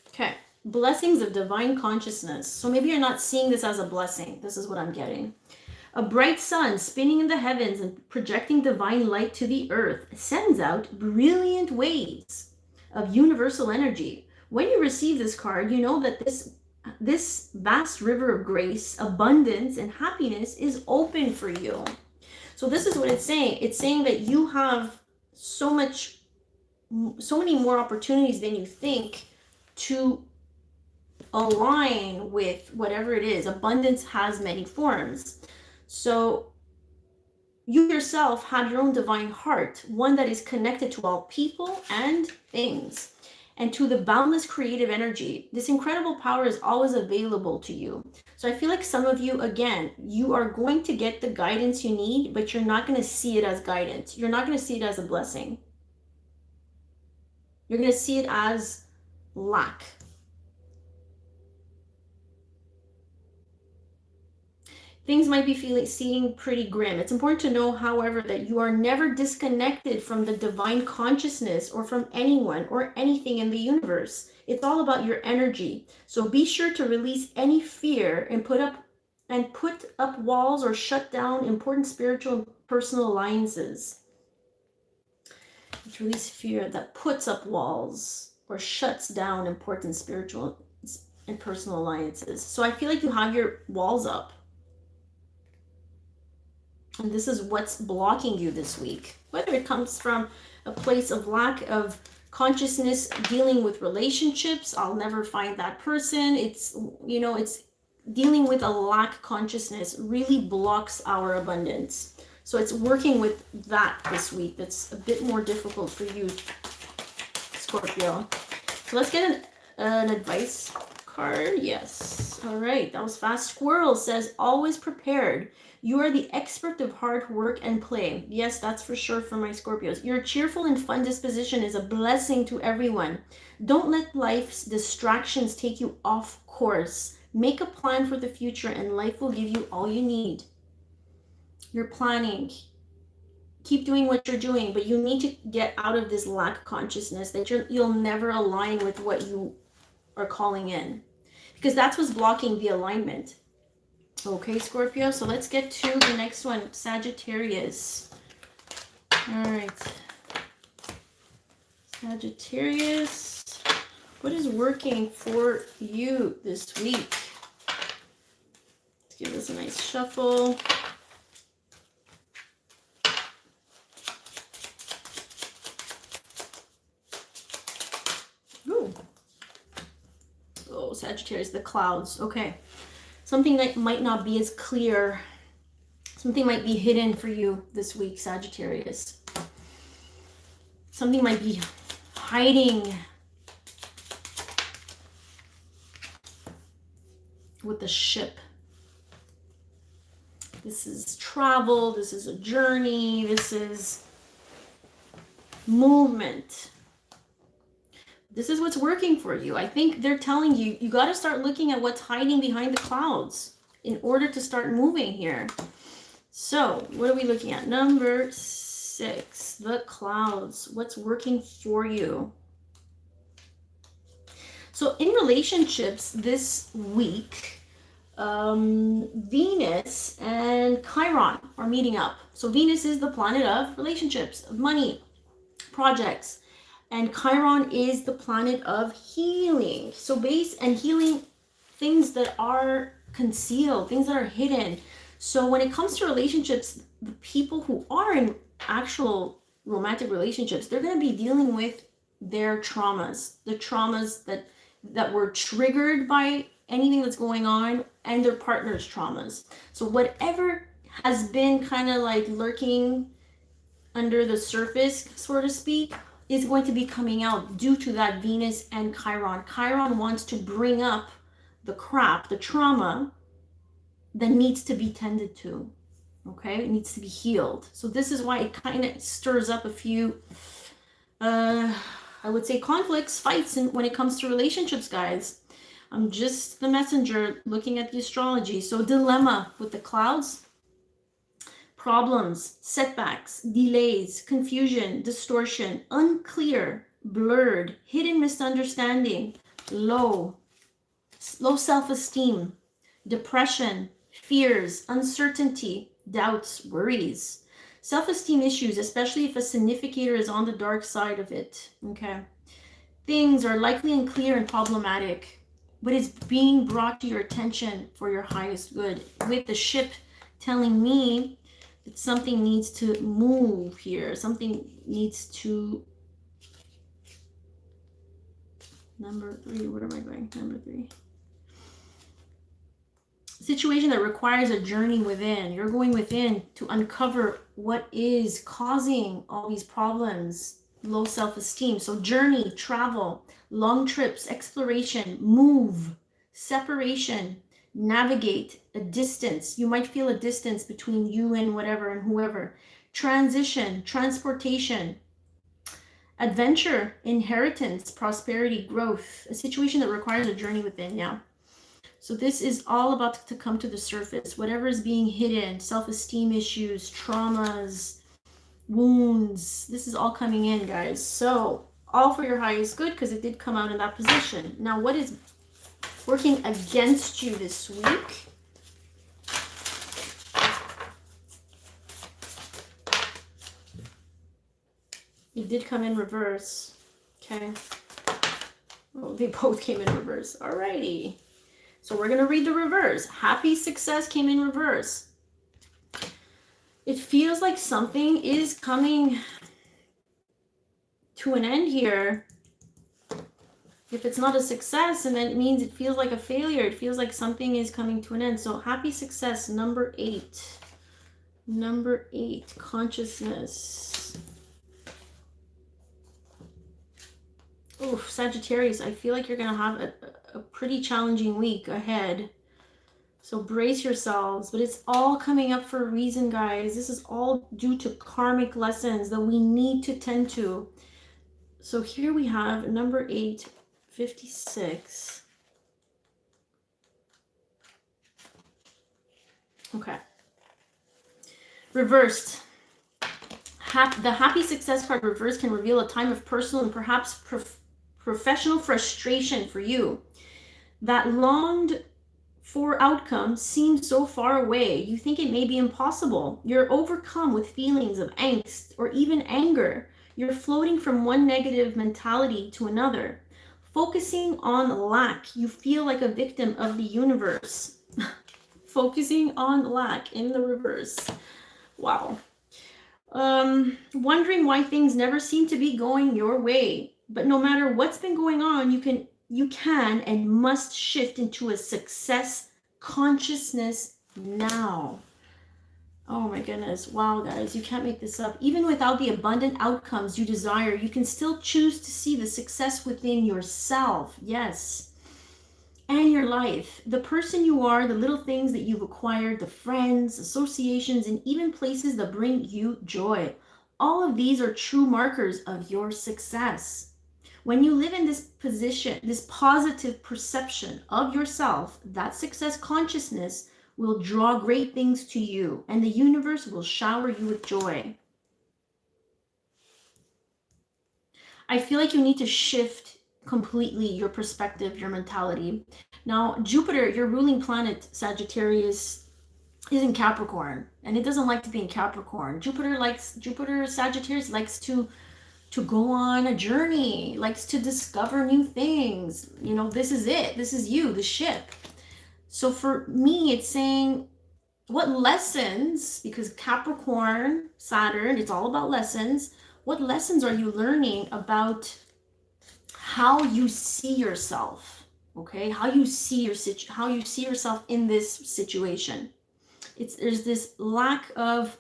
Okay. Blessings of divine consciousness. So maybe you're not seeing this as a blessing. This is what I'm getting. A bright sun spinning in the heavens and projecting divine light to the earth sends out brilliant waves of universal energy. When you receive this card, you know that this vast river of grace, abundance, and happiness is open for you. So this is what it's saying. It's saying that you have so many more opportunities than you think to align with whatever it is. Abundance has many forms. So you yourself have your own divine heart, one that is connected to all people and things, and to the boundless creative energy. This incredible power is always available to you. So I feel like some of you, again, you are going to get the guidance you need, but you're not going to see it as guidance. You're not going to see it as a blessing. You're going to see it as lack. Things might be seeming pretty grim. It's important to know, however, that you are never disconnected from the divine consciousness or from anyone or anything in the universe. It's all about your energy. So be sure to release any fear and put up walls or shut down important spiritual and personal alliances. Release fear that puts up walls or shuts down important spiritual and personal alliances. So I feel like you have your walls up. And this is what's blocking you this week. Whether it comes from a place of lack of consciousness dealing with relationships, I'll never find that person. It's, you know, it's dealing with a lack consciousness really blocks our abundance. So it's working with that this week. That's a bit more difficult for you, Scorpio. So let's get an advice card. Yes. All right. That was fast. Squirrel says, always prepared. You are the expert of hard work and play. Yes, that's for sure for my Scorpios. Your cheerful and fun disposition is a blessing to everyone. Don't let life's distractions take you off course. Make a plan for the future and life will give you all you need. You're planning. Keep doing what you're doing, but you need to get out of this lack consciousness that you'll never align with what you are calling in, because that's what's blocking the alignment. Okay, Scorpio, so let's get to the next one, Sagittarius. All right, Sagittarius, what is working for you this week? Let's give this a nice shuffle. Oh, Sagittarius, the clouds. Okay. Something that might not be as clear. Something might be hidden for you this week, Sagittarius. Something might be hiding with the ship. This is travel. This is a journey. This is movement. This is what's working for you. I think they're telling you, you got to start looking at what's hiding behind the clouds in order to start moving here. So what are we looking at? Number 6, the clouds. What's working for you? So in relationships this week, Venus and Chiron are meeting up. So Venus is the planet of relationships, of money, projects. And Chiron is the planet of healing. So base and healing things that are concealed, things that are hidden. So when it comes to relationships, the people who are in actual romantic relationships, they're going to be dealing with their traumas, the traumas that were triggered by anything that's going on, and their partner's traumas. So whatever has been kind of like lurking under the surface, so to speak, is going to be coming out due to that Venus and Chiron. Chiron wants to bring up the crap, the trauma that needs to be tended to. Okay, it needs to be healed. So this is why it kind of stirs up a few, I would say, conflicts, fights when it comes to relationships, guys. I'm just the messenger looking at the astrology. So dilemma with the clouds. Problems, setbacks, delays, confusion, distortion, unclear, blurred, hidden misunderstanding, low self-esteem, depression, fears, uncertainty, doubts, worries, self-esteem issues, especially if a significator is on the dark side of it. Okay. Things are likely unclear and problematic, but it's being brought to your attention for your highest good. With the ship telling me that something needs to move here. Something needs to... Number 3, where am I going? Number 3. Situation that requires a journey within. You're going within to uncover what is causing all these problems. Low self-esteem. So journey, travel, long trips, exploration, move, separation, navigate, a distance. You might feel a distance between you and whatever and whoever. Transition, transportation, adventure, inheritance, prosperity, growth. A situation that requires a journey within. Yeah. So this is all about to come to the surface. Whatever is being hidden, self-esteem issues, traumas, wounds. This is all coming in, guys. So all for your highest good, because it did come out in that position. Now, what is working against you this week? It did come in reverse. Okay. Oh, they both came in reverse. Alrighty. So we're going to read the reverse. Happy success came in reverse. It feels like something is coming to an end here. If it's not a success, and then it means it feels like a failure. It feels like something is coming to an end. So happy success, number 8. Number 8, consciousness. Oof, Sagittarius, I feel like you're going to have a pretty challenging week ahead. So brace yourselves, but it's all coming up for a reason, guys. This is all due to karmic lessons that we need to tend to. So here we have number 8, 56. Okay. Reversed. The happy success card reversed can reveal a time of personal and perhaps professional frustration for you. That longed for outcome seems so far away. You think it may be impossible. You're overcome with feelings of angst or even anger. You're floating from one negative mentality to another. Focusing on lack, you feel like a victim of the universe. Focusing on lack in the reverse. Wow. Wondering why things never seem to be going your way. But no matter what's been going on, you can and must shift into a success consciousness now. Oh my goodness. Wow, guys, you can't make this up. Even without the abundant outcomes you desire, you can still choose to see the success within yourself. Yes. And your life, the person you are, the little things that you've acquired, the friends, associations, and even places that bring you joy. All of these are true markers of your success. When you live in this position, this positive perception of yourself, that success consciousness will draw great things to you, and the universe will shower you with joy. I feel like you need to shift completely your perspective, your mentality. Now, Jupiter, your ruling planet, Sagittarius, is in Capricorn, and it doesn't like to be in Capricorn. Jupiter, Sagittarius likes to go on a journey, likes to discover new things. You know, this is it. This is you, the ship. So for me, it's saying what lessons, because Capricorn, Saturn, it's all about lessons. What lessons are you learning about how you see yourself? Okay, how you see yourself in this situation. There's this lack of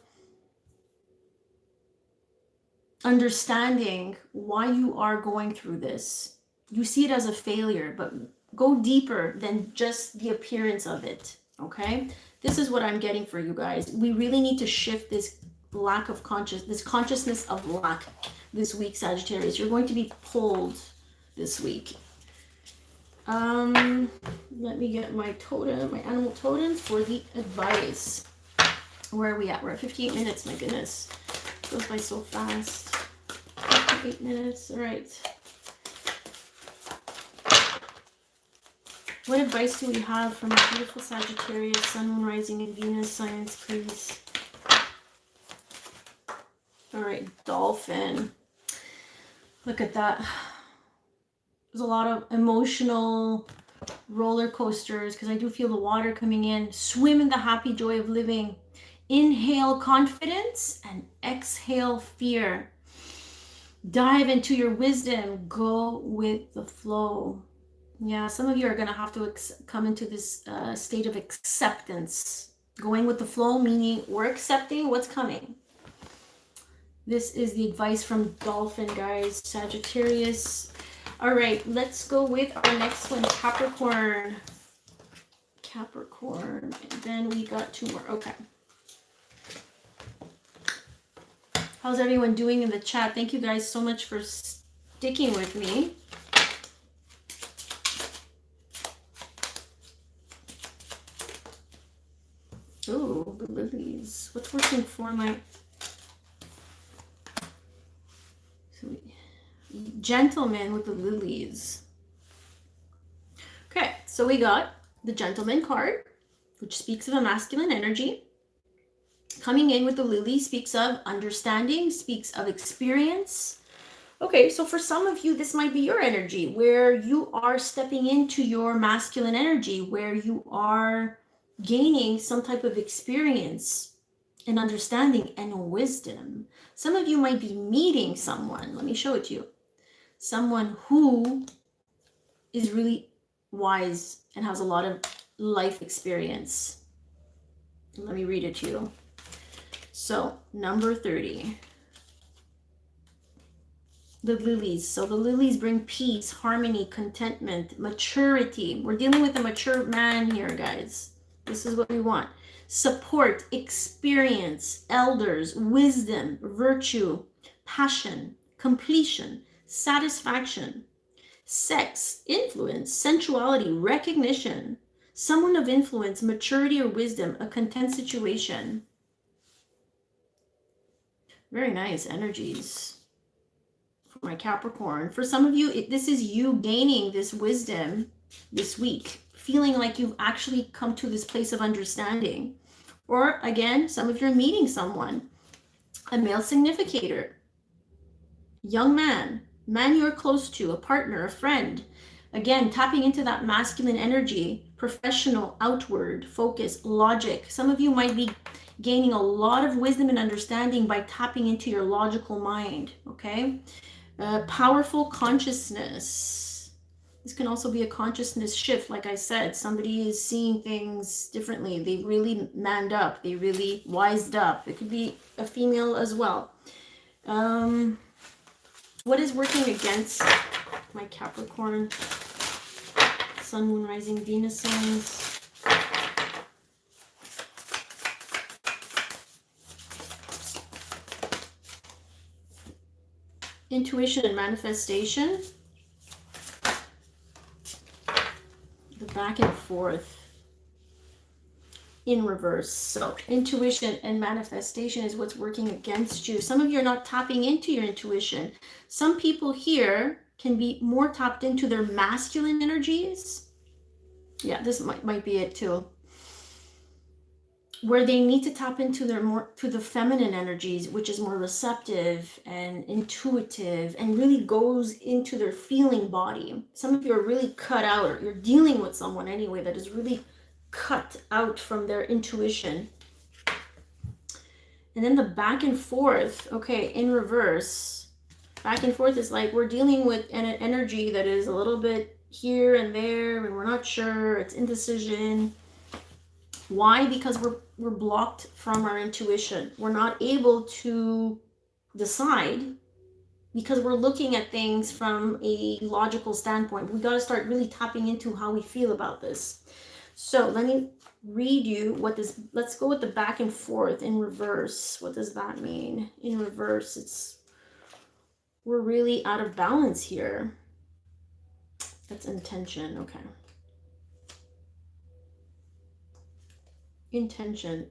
understanding why you are going through this. You see it as a failure, but go deeper than just the appearance of it. Okay, this is what I'm getting for you guys. We really need to shift this consciousness of lack this week, Sagittarius. You're going to be pulled this week. Let me get my totem, my animal totems for the advice. Where are we at? We're at 58 minutes, my goodness. It goes by so fast. 58 minutes, all right. What advice do we have from a beautiful Sagittarius, Sun, Moon, Rising, and Venus signs, please? All right, Dolphin. Look at that. There's a lot of emotional roller coasters because I do feel the water coming in. Swim in the happy joy of living. Inhale confidence and exhale fear. Dive into your wisdom. Go with the flow. Yeah, some of you are going to have to come into this state of acceptance. Going with the flow, meaning we're accepting what's coming. This is the advice from Dolphin, guys. Sagittarius. All right, let's go with our next one, Capricorn. Capricorn. And then we got 2 more. Okay. How's everyone doing in the chat? Thank you guys so much for sticking with me. Oh, the lilies. What's working for my... Gentleman with the lilies. Okay, so we got the Gentleman card, which speaks of a masculine energy. Coming in with the lily speaks of understanding, speaks of experience. Okay, so for some of you, this might be your energy, where you are stepping into your masculine energy, where you are gaining some type of experience and understanding and wisdom. Some of you might be meeting someone. Let me show it to you. Someone who is really wise and has a lot of life experience. Let me read it to you. So, number 30. The lilies. So the lilies bring peace, harmony, contentment, maturity. We're dealing with a mature man here, guys. This is what we want. Support, experience, elders, wisdom, virtue, passion, completion, satisfaction, sex, influence, sensuality, recognition, someone of influence, maturity or wisdom, a content situation. Very nice energies. My Capricorn. For some of you, this is you gaining this wisdom this week, feeling like you've actually come to this place of understanding. Or again, some of you are meeting someone, a male significator, young man you're close to, a partner, a friend. Again, tapping into that masculine energy, professional, outward, focus, logic. Some of you might be gaining a lot of wisdom and understanding by tapping into your logical mind, okay? Powerful consciousness. This can also be a consciousness shift. Like I said, somebody is seeing things differently. They really manned up. They really wised up. It could be a female as well. What is working against my Capricorn? Sun, Moon, Rising, Venus signs. Intuition and manifestation. The back and forth in reverse. So intuition and manifestation is what's working against you. Some of you are not tapping into your intuition. Some people here can be more tapped into their masculine energies. Yeah, this might be it too. Where they need to tap into their the feminine energies, which is more receptive and intuitive and really goes into their feeling body. Some of you are really cut out, or you're dealing with someone anyway that is really cut out from their intuition. And then the back and forth, okay, in reverse. Back and forth is like we're dealing with an energy that is a little bit here and there, and we're not sure. It's indecision. Why? Because we're blocked from our intuition. We're not able to decide because we're looking at things from a logical standpoint. We got to start really tapping into how we feel about this. So let me read you what this, let's go with the back and forth in reverse. What does that mean? In reverse, we're really out of balance here. That's intention, okay. Intention.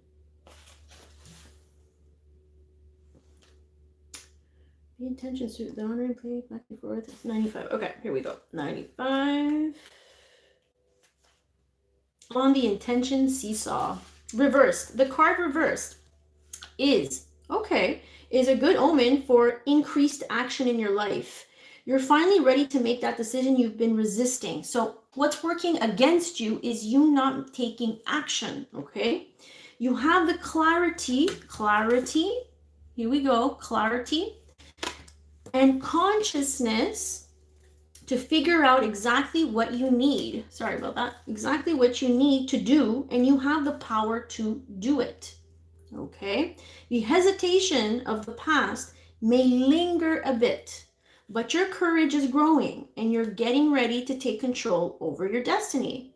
The intention suit, the honoring play, back and forth. 95. Okay, here we go. 95. On the intention seesaw. Reversed. The card reversed is a good omen for increased action in your life. You're finally ready to make that decision you've been resisting. So what's working against you is you not taking action, okay? You have the clarity, here we go, clarity and consciousness to figure out exactly what you need. Sorry about that. Exactly what you need to do, and you have the power to do it, okay? The hesitation of the past may linger a bit, but your courage is growing and you're getting ready to take control over your destiny.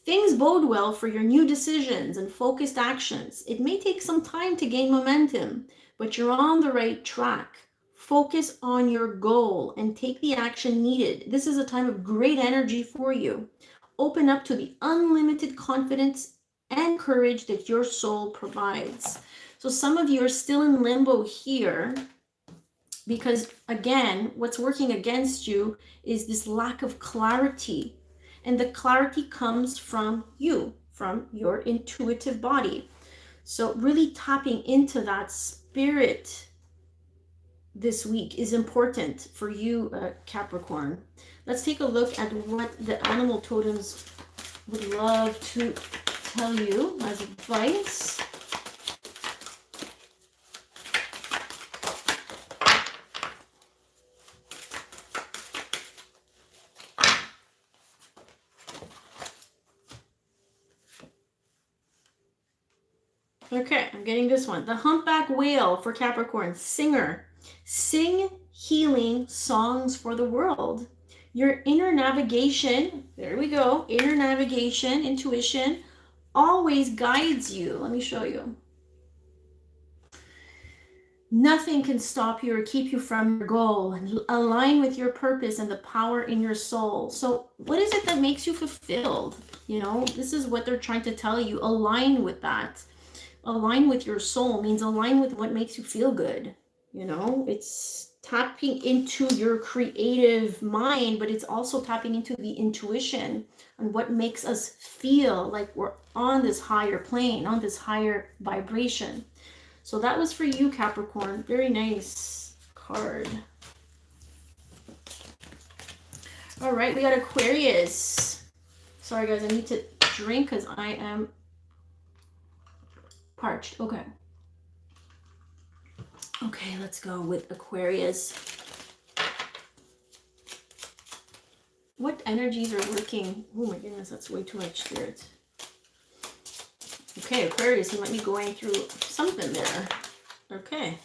Things bode well for your new decisions and focused actions. It may take some time to gain momentum, but you're on the right track. Focus on your goal and take the action needed. This is a time of great energy for you. Open up to the unlimited confidence and courage that your soul provides. So some of you are still in limbo here because, again, what's working against you is this lack of clarity. And the clarity comes from you, from your intuitive body. So really tapping into that spirit this week is important for you, Capricorn. Let's take a look at what the animal totems would love to tell you as advice. Okay, I'm getting this one. The humpback whale for Capricorn, singer. Sing healing songs for the world. Your inner navigation, there we go, inner navigation, intuition, always guides you. Let me show you. Nothing can stop you or keep you from your goal. Align with your purpose and the power in your soul. So, what is it that makes you fulfilled? You know, this is what they're trying to tell you. Align with that. Align with your soul means align with what makes you feel good. You know, it's tapping into your creative mind, but it's also tapping into the intuition and what makes us feel like we're on this higher plane, on this higher vibration. So that was for you, Capricorn. Very nice card. All right, we got Aquarius. Sorry, guys, I need to drink because I am parched. Okay. Okay, let's go with Aquarius. What energies are working? Oh my goodness, that's way too much spirit. Okay, Aquarius, you might be going through something there. Okay.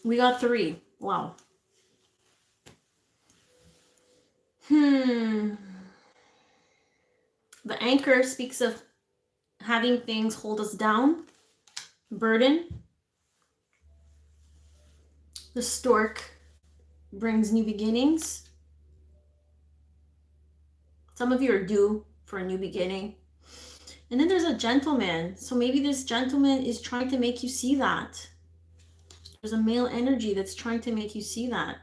We got 3. Wow. The anchor speaks of having things hold us down, burden. The stork brings new beginnings. Some of you are due for a new beginning. And then there's a gentleman. So maybe this gentleman is trying to make you see that. There's a male energy that's trying to make you see that.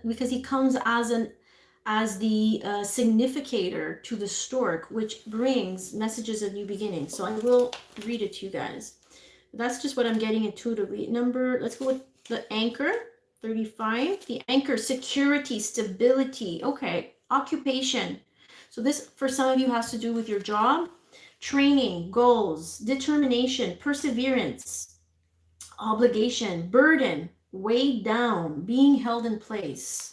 Because he comes as the significator to the stork, which brings messages of new beginnings. So I will read it to you guys. That's just what I'm getting intuitively. Let's go with the anchor, 35. The anchor, security, stability. Okay, occupation. So this, for some of you, has to do with your job, training, goals, determination, perseverance, obligation, burden, weighed down, being held in place.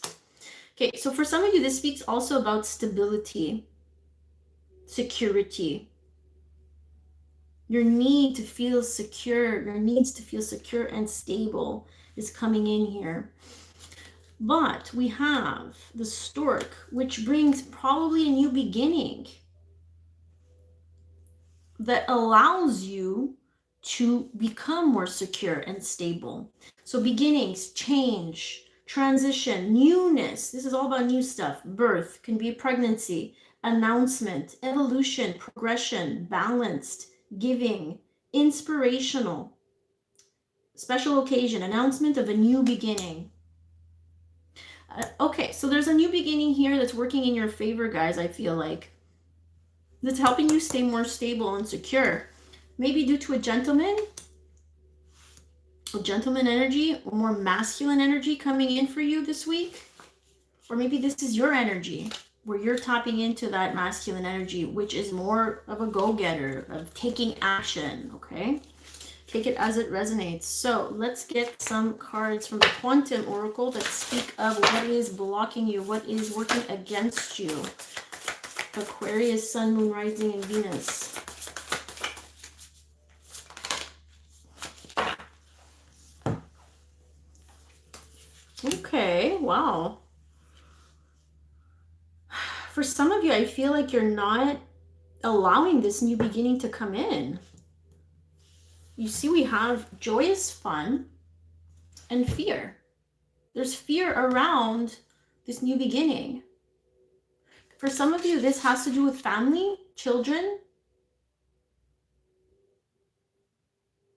Okay, so for some of you, this speaks also about stability, security. Your need to feel secure, your needs to feel secure and stable is coming in here. But we have the stork, which brings probably a new beginning that allows you to become more secure and stable. So beginnings, change, transition, newness. This is all about new stuff. Birth can be pregnancy, announcement, evolution, progression, balanced, giving, inspirational, special occasion, announcement of a new beginning. Okay, so there's a new beginning here that's working in your favor, guys, I feel like. That's helping you stay more stable and secure. Maybe due to a gentleman energy, or more masculine energy coming in for you this week. Or maybe this is your energy, where you're tapping into that masculine energy, which is more of a go-getter, of taking action, okay? Take it as it resonates. So let's get some cards from the Quantum Oracle that speak of what is blocking you, what is working against you. Aquarius, Sun, Moon, Rising, and Venus. Okay, wow. For some of you, I feel like you're not allowing this new beginning to come in. You see, we have joyous fun and fear. There's fear around this new beginning. For some of you, this has to do with family, children,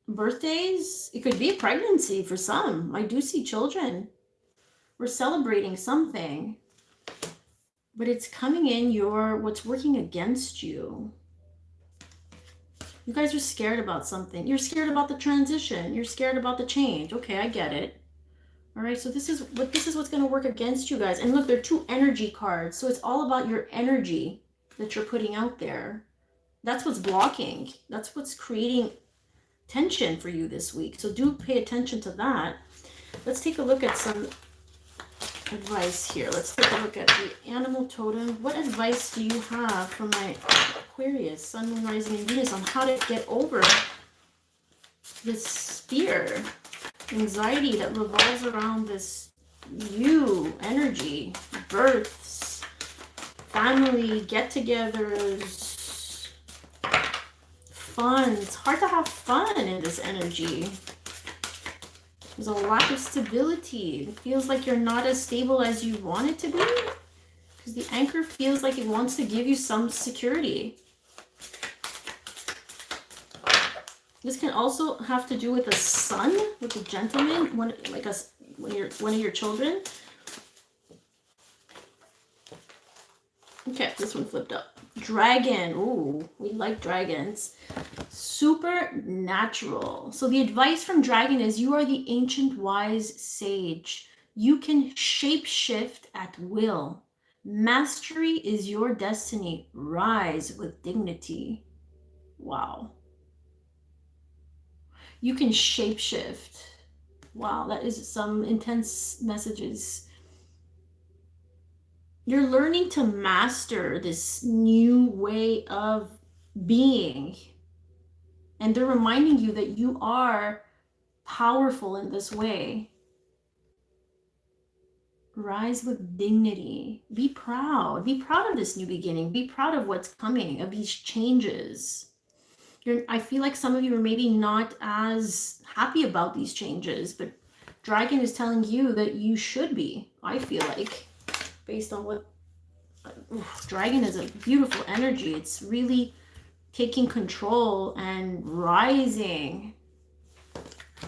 birthdays. It could be pregnancy for some. I do see children. We're celebrating something, but it's coming in what's working against you. You guys are scared about something. You're scared about the transition. You're scared about the change. Okay, I get it. All right, so this is what's going to work against you guys. And look, there are 2 energy cards. So it's all about your energy that you're putting out there. That's what's blocking. That's what's creating tension for you this week. So do pay attention to that. Let's take a look at some advice here. Let's take a look at the animal totem. What advice do you have for my Aquarius, Sun, Moon, Rising, and Venus on how to get over this fear, anxiety that revolves around this you energy, births, family, get-togethers, fun. It's hard to have fun in this energy. There's a lack of stability. It feels like you're not as stable as you want it to be. Because the anchor feels like it wants to give you some security. This can also have to do with the sun, with the gentleman, one of your children. Okay, this one flipped up. Dragon. Ooh, we like dragons. Supernatural. So the advice from Dragon is you are the ancient wise sage. You can shapeshift at will. Mastery is your destiny. Rise with dignity. Wow. You can shapeshift. Wow, that is some intense messages. You're learning to master this new way of being. And they're reminding you that you are powerful in this way. Rise with dignity. Be proud. Be proud of this new beginning. Be proud of what's coming, of these changes. I feel like some of you are maybe not as happy about these changes, but Dragon is telling you that you should be, I feel like, based on what... Dragon is a beautiful energy. It's really taking control and rising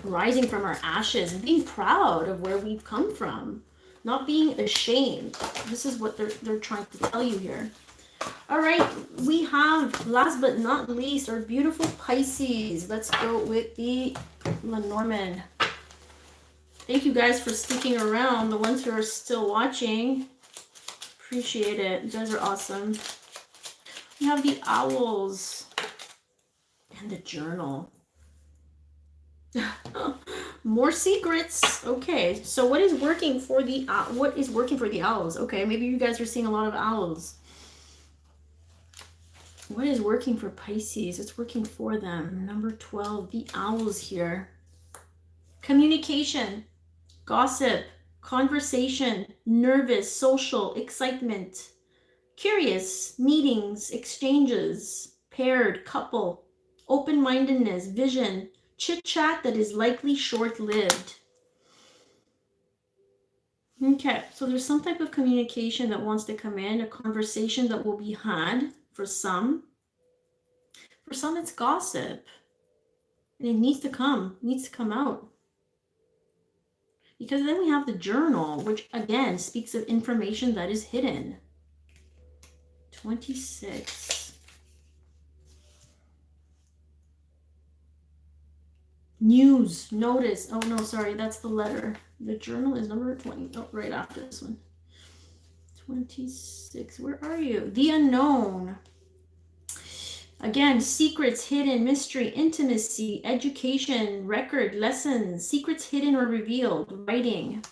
from our ashes and being proud of where we've come from, not being ashamed. This is what they're trying to tell you here. All right, we have, last but not least, our beautiful Pisces. Let's go with the Lenormand. Thank you guys for sticking around. The ones who are still watching, appreciate it. You guys are awesome. We have the owls and the journal. More secrets. Okay, so what is working for the owls? Okay, maybe you guys are seeing a lot of owls. What is working for Pisces? It's working for them. Number 12, the owls here. Communication, gossip, conversation, nervous, social, excitement, curious, meetings, exchanges, paired, couple, open-mindedness, vision, chit-chat that is likely short-lived. Okay, so there's some type of communication that wants to come in, a conversation that will be had for some. For some, it's gossip. And it needs to come out. Because then we have the journal, which again speaks of information that is hidden. 26. News, notice. Oh no, sorry, that's the letter. The journal is number 20. Oh, right after this one. 26. Where are you? The unknown. Again, secrets, hidden, mystery, intimacy, education, record, lessons, secrets hidden or revealed, writing.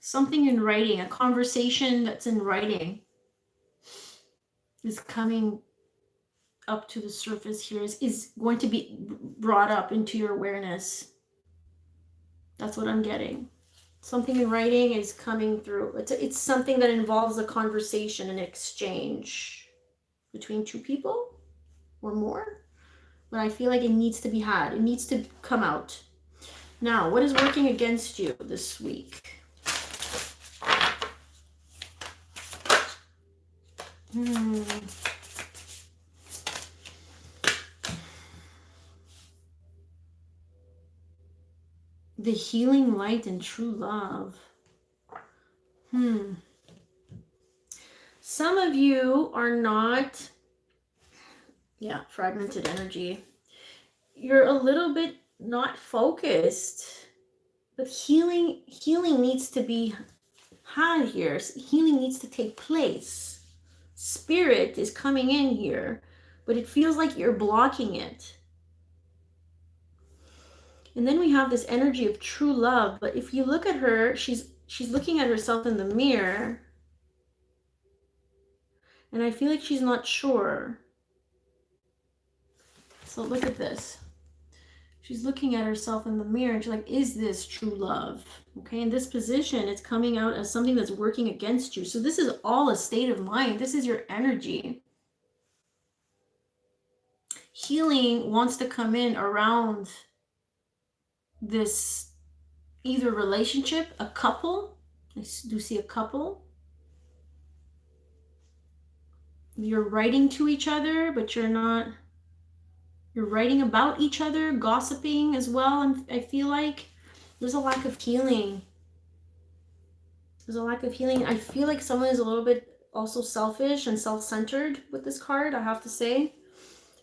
Something in writing, a conversation that's in writing is coming up to the surface here, is going to be brought up into your awareness. That's what I'm getting. Something in writing is coming through. It's something that involves a conversation, an exchange between two people or more. But I feel like it needs to be had. It needs to come out. Now, what is working against you this week? The healing light and true love. Some of you are not, fragmented energy. You're a little bit not focused, but healing needs to be had here. Healing needs to take place. Spirit is coming in here, but it feels like you're blocking it. And then we have this energy of true love, but if you look at her, she's looking at herself in the mirror. And I feel like she's not sure. So look at this. She's looking at herself in the mirror and she's like, is this true love? Okay, in this position, it's coming out as something that's working against you. So this is all a state of mind. This is your energy. Healing wants to come in around this either relationship, a couple. I do see a couple. You're writing to each other, but you're not. You're writing about each other, gossiping as well. And I feel like there's a lack of healing. There's a lack of healing. I feel like someone is a little bit also selfish and self-centered with this card, I have to say.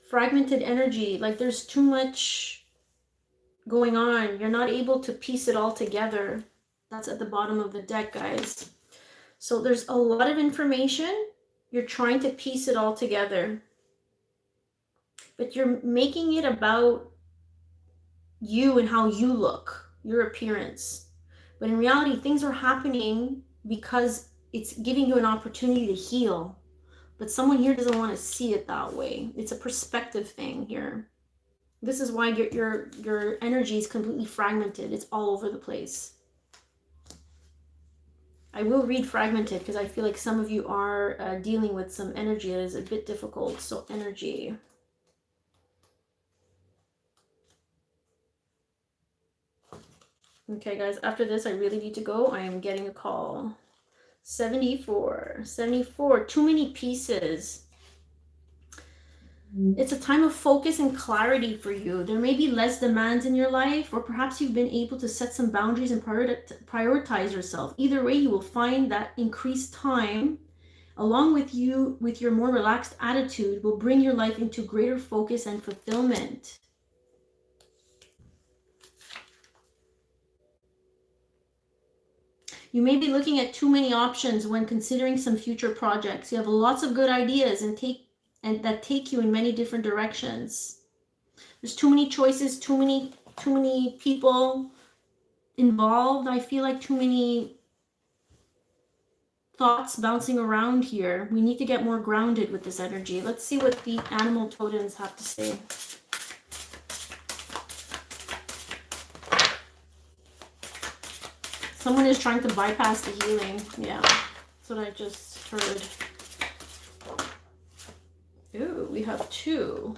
Fragmented energy, like there's too much going on. You're not able to piece it all together. That's at the bottom of the deck, guys. So there's a lot of information. You're trying to piece it all together. But you're making it about you and how you look, your appearance. But in reality, things are happening because it's giving you an opportunity to heal. But someone here doesn't want to see it that way. It's a perspective thing here. This is why your energy is completely fragmented. It's all over the place. I will read fragmented because I feel like some of you are dealing with some energy that is a bit difficult. So energy. Okay, guys, after this, I really need to go. I am getting a call. 74. 74. Too many pieces. It's a time of focus and clarity for you. There may be less demands in your life, or perhaps you've been able to set some boundaries and prioritize yourself. Either way, you will find that increased time, along with your more relaxed attitude, will bring your life into greater focus and fulfillment. You may be looking at too many options when considering some future projects. You have lots of good ideas and that take you in many different directions. There's too many choices, too many people involved. I feel like too many thoughts bouncing around here. We need to get more grounded with this energy. Let's see what the animal totems have to say. Someone is trying to bypass the healing. Yeah, that's what I just heard. Ooh, we have 2.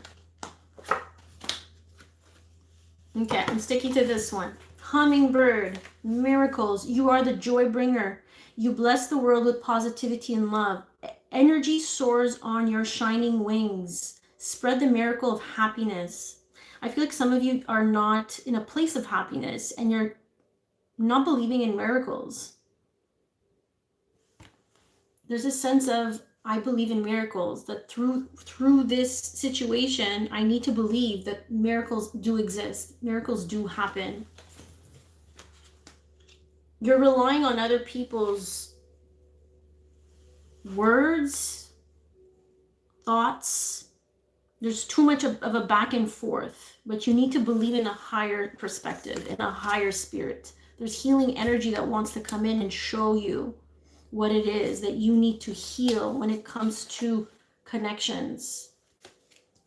Okay, I'm sticking to this one. Hummingbird, miracles. You are the joy bringer. You bless the world with positivity and love. Energy soars on your shining wings. Spread the miracle of happiness. I feel like some of you are not in a place of happiness and you're not believing in miracles. There's a sense of, I believe in miracles, that through this situation, I need to believe that miracles do exist. Miracles do happen. You're relying on other people's words, thoughts. There's too much of a back and forth, but you need to believe in a higher perspective, in a higher spirit. There's healing energy that wants to come in and show you what it is that you need to heal when it comes to connections.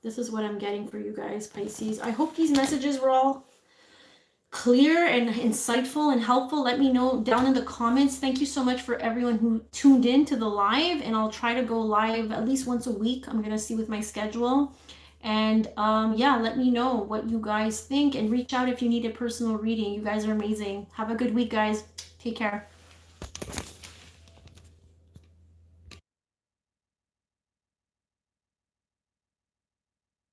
This is what I'm getting for you guys, Pisces. I hope these messages were all clear and insightful and helpful. Let me know down in the comments. Thank you so much for everyone who tuned in to the live, and I'll try to go live at least once a week. I'm gonna see with my schedule. And yeah, let me know what you guys think and reach out if you need a personal reading. You guys are amazing. Have a good week, guys. Take care.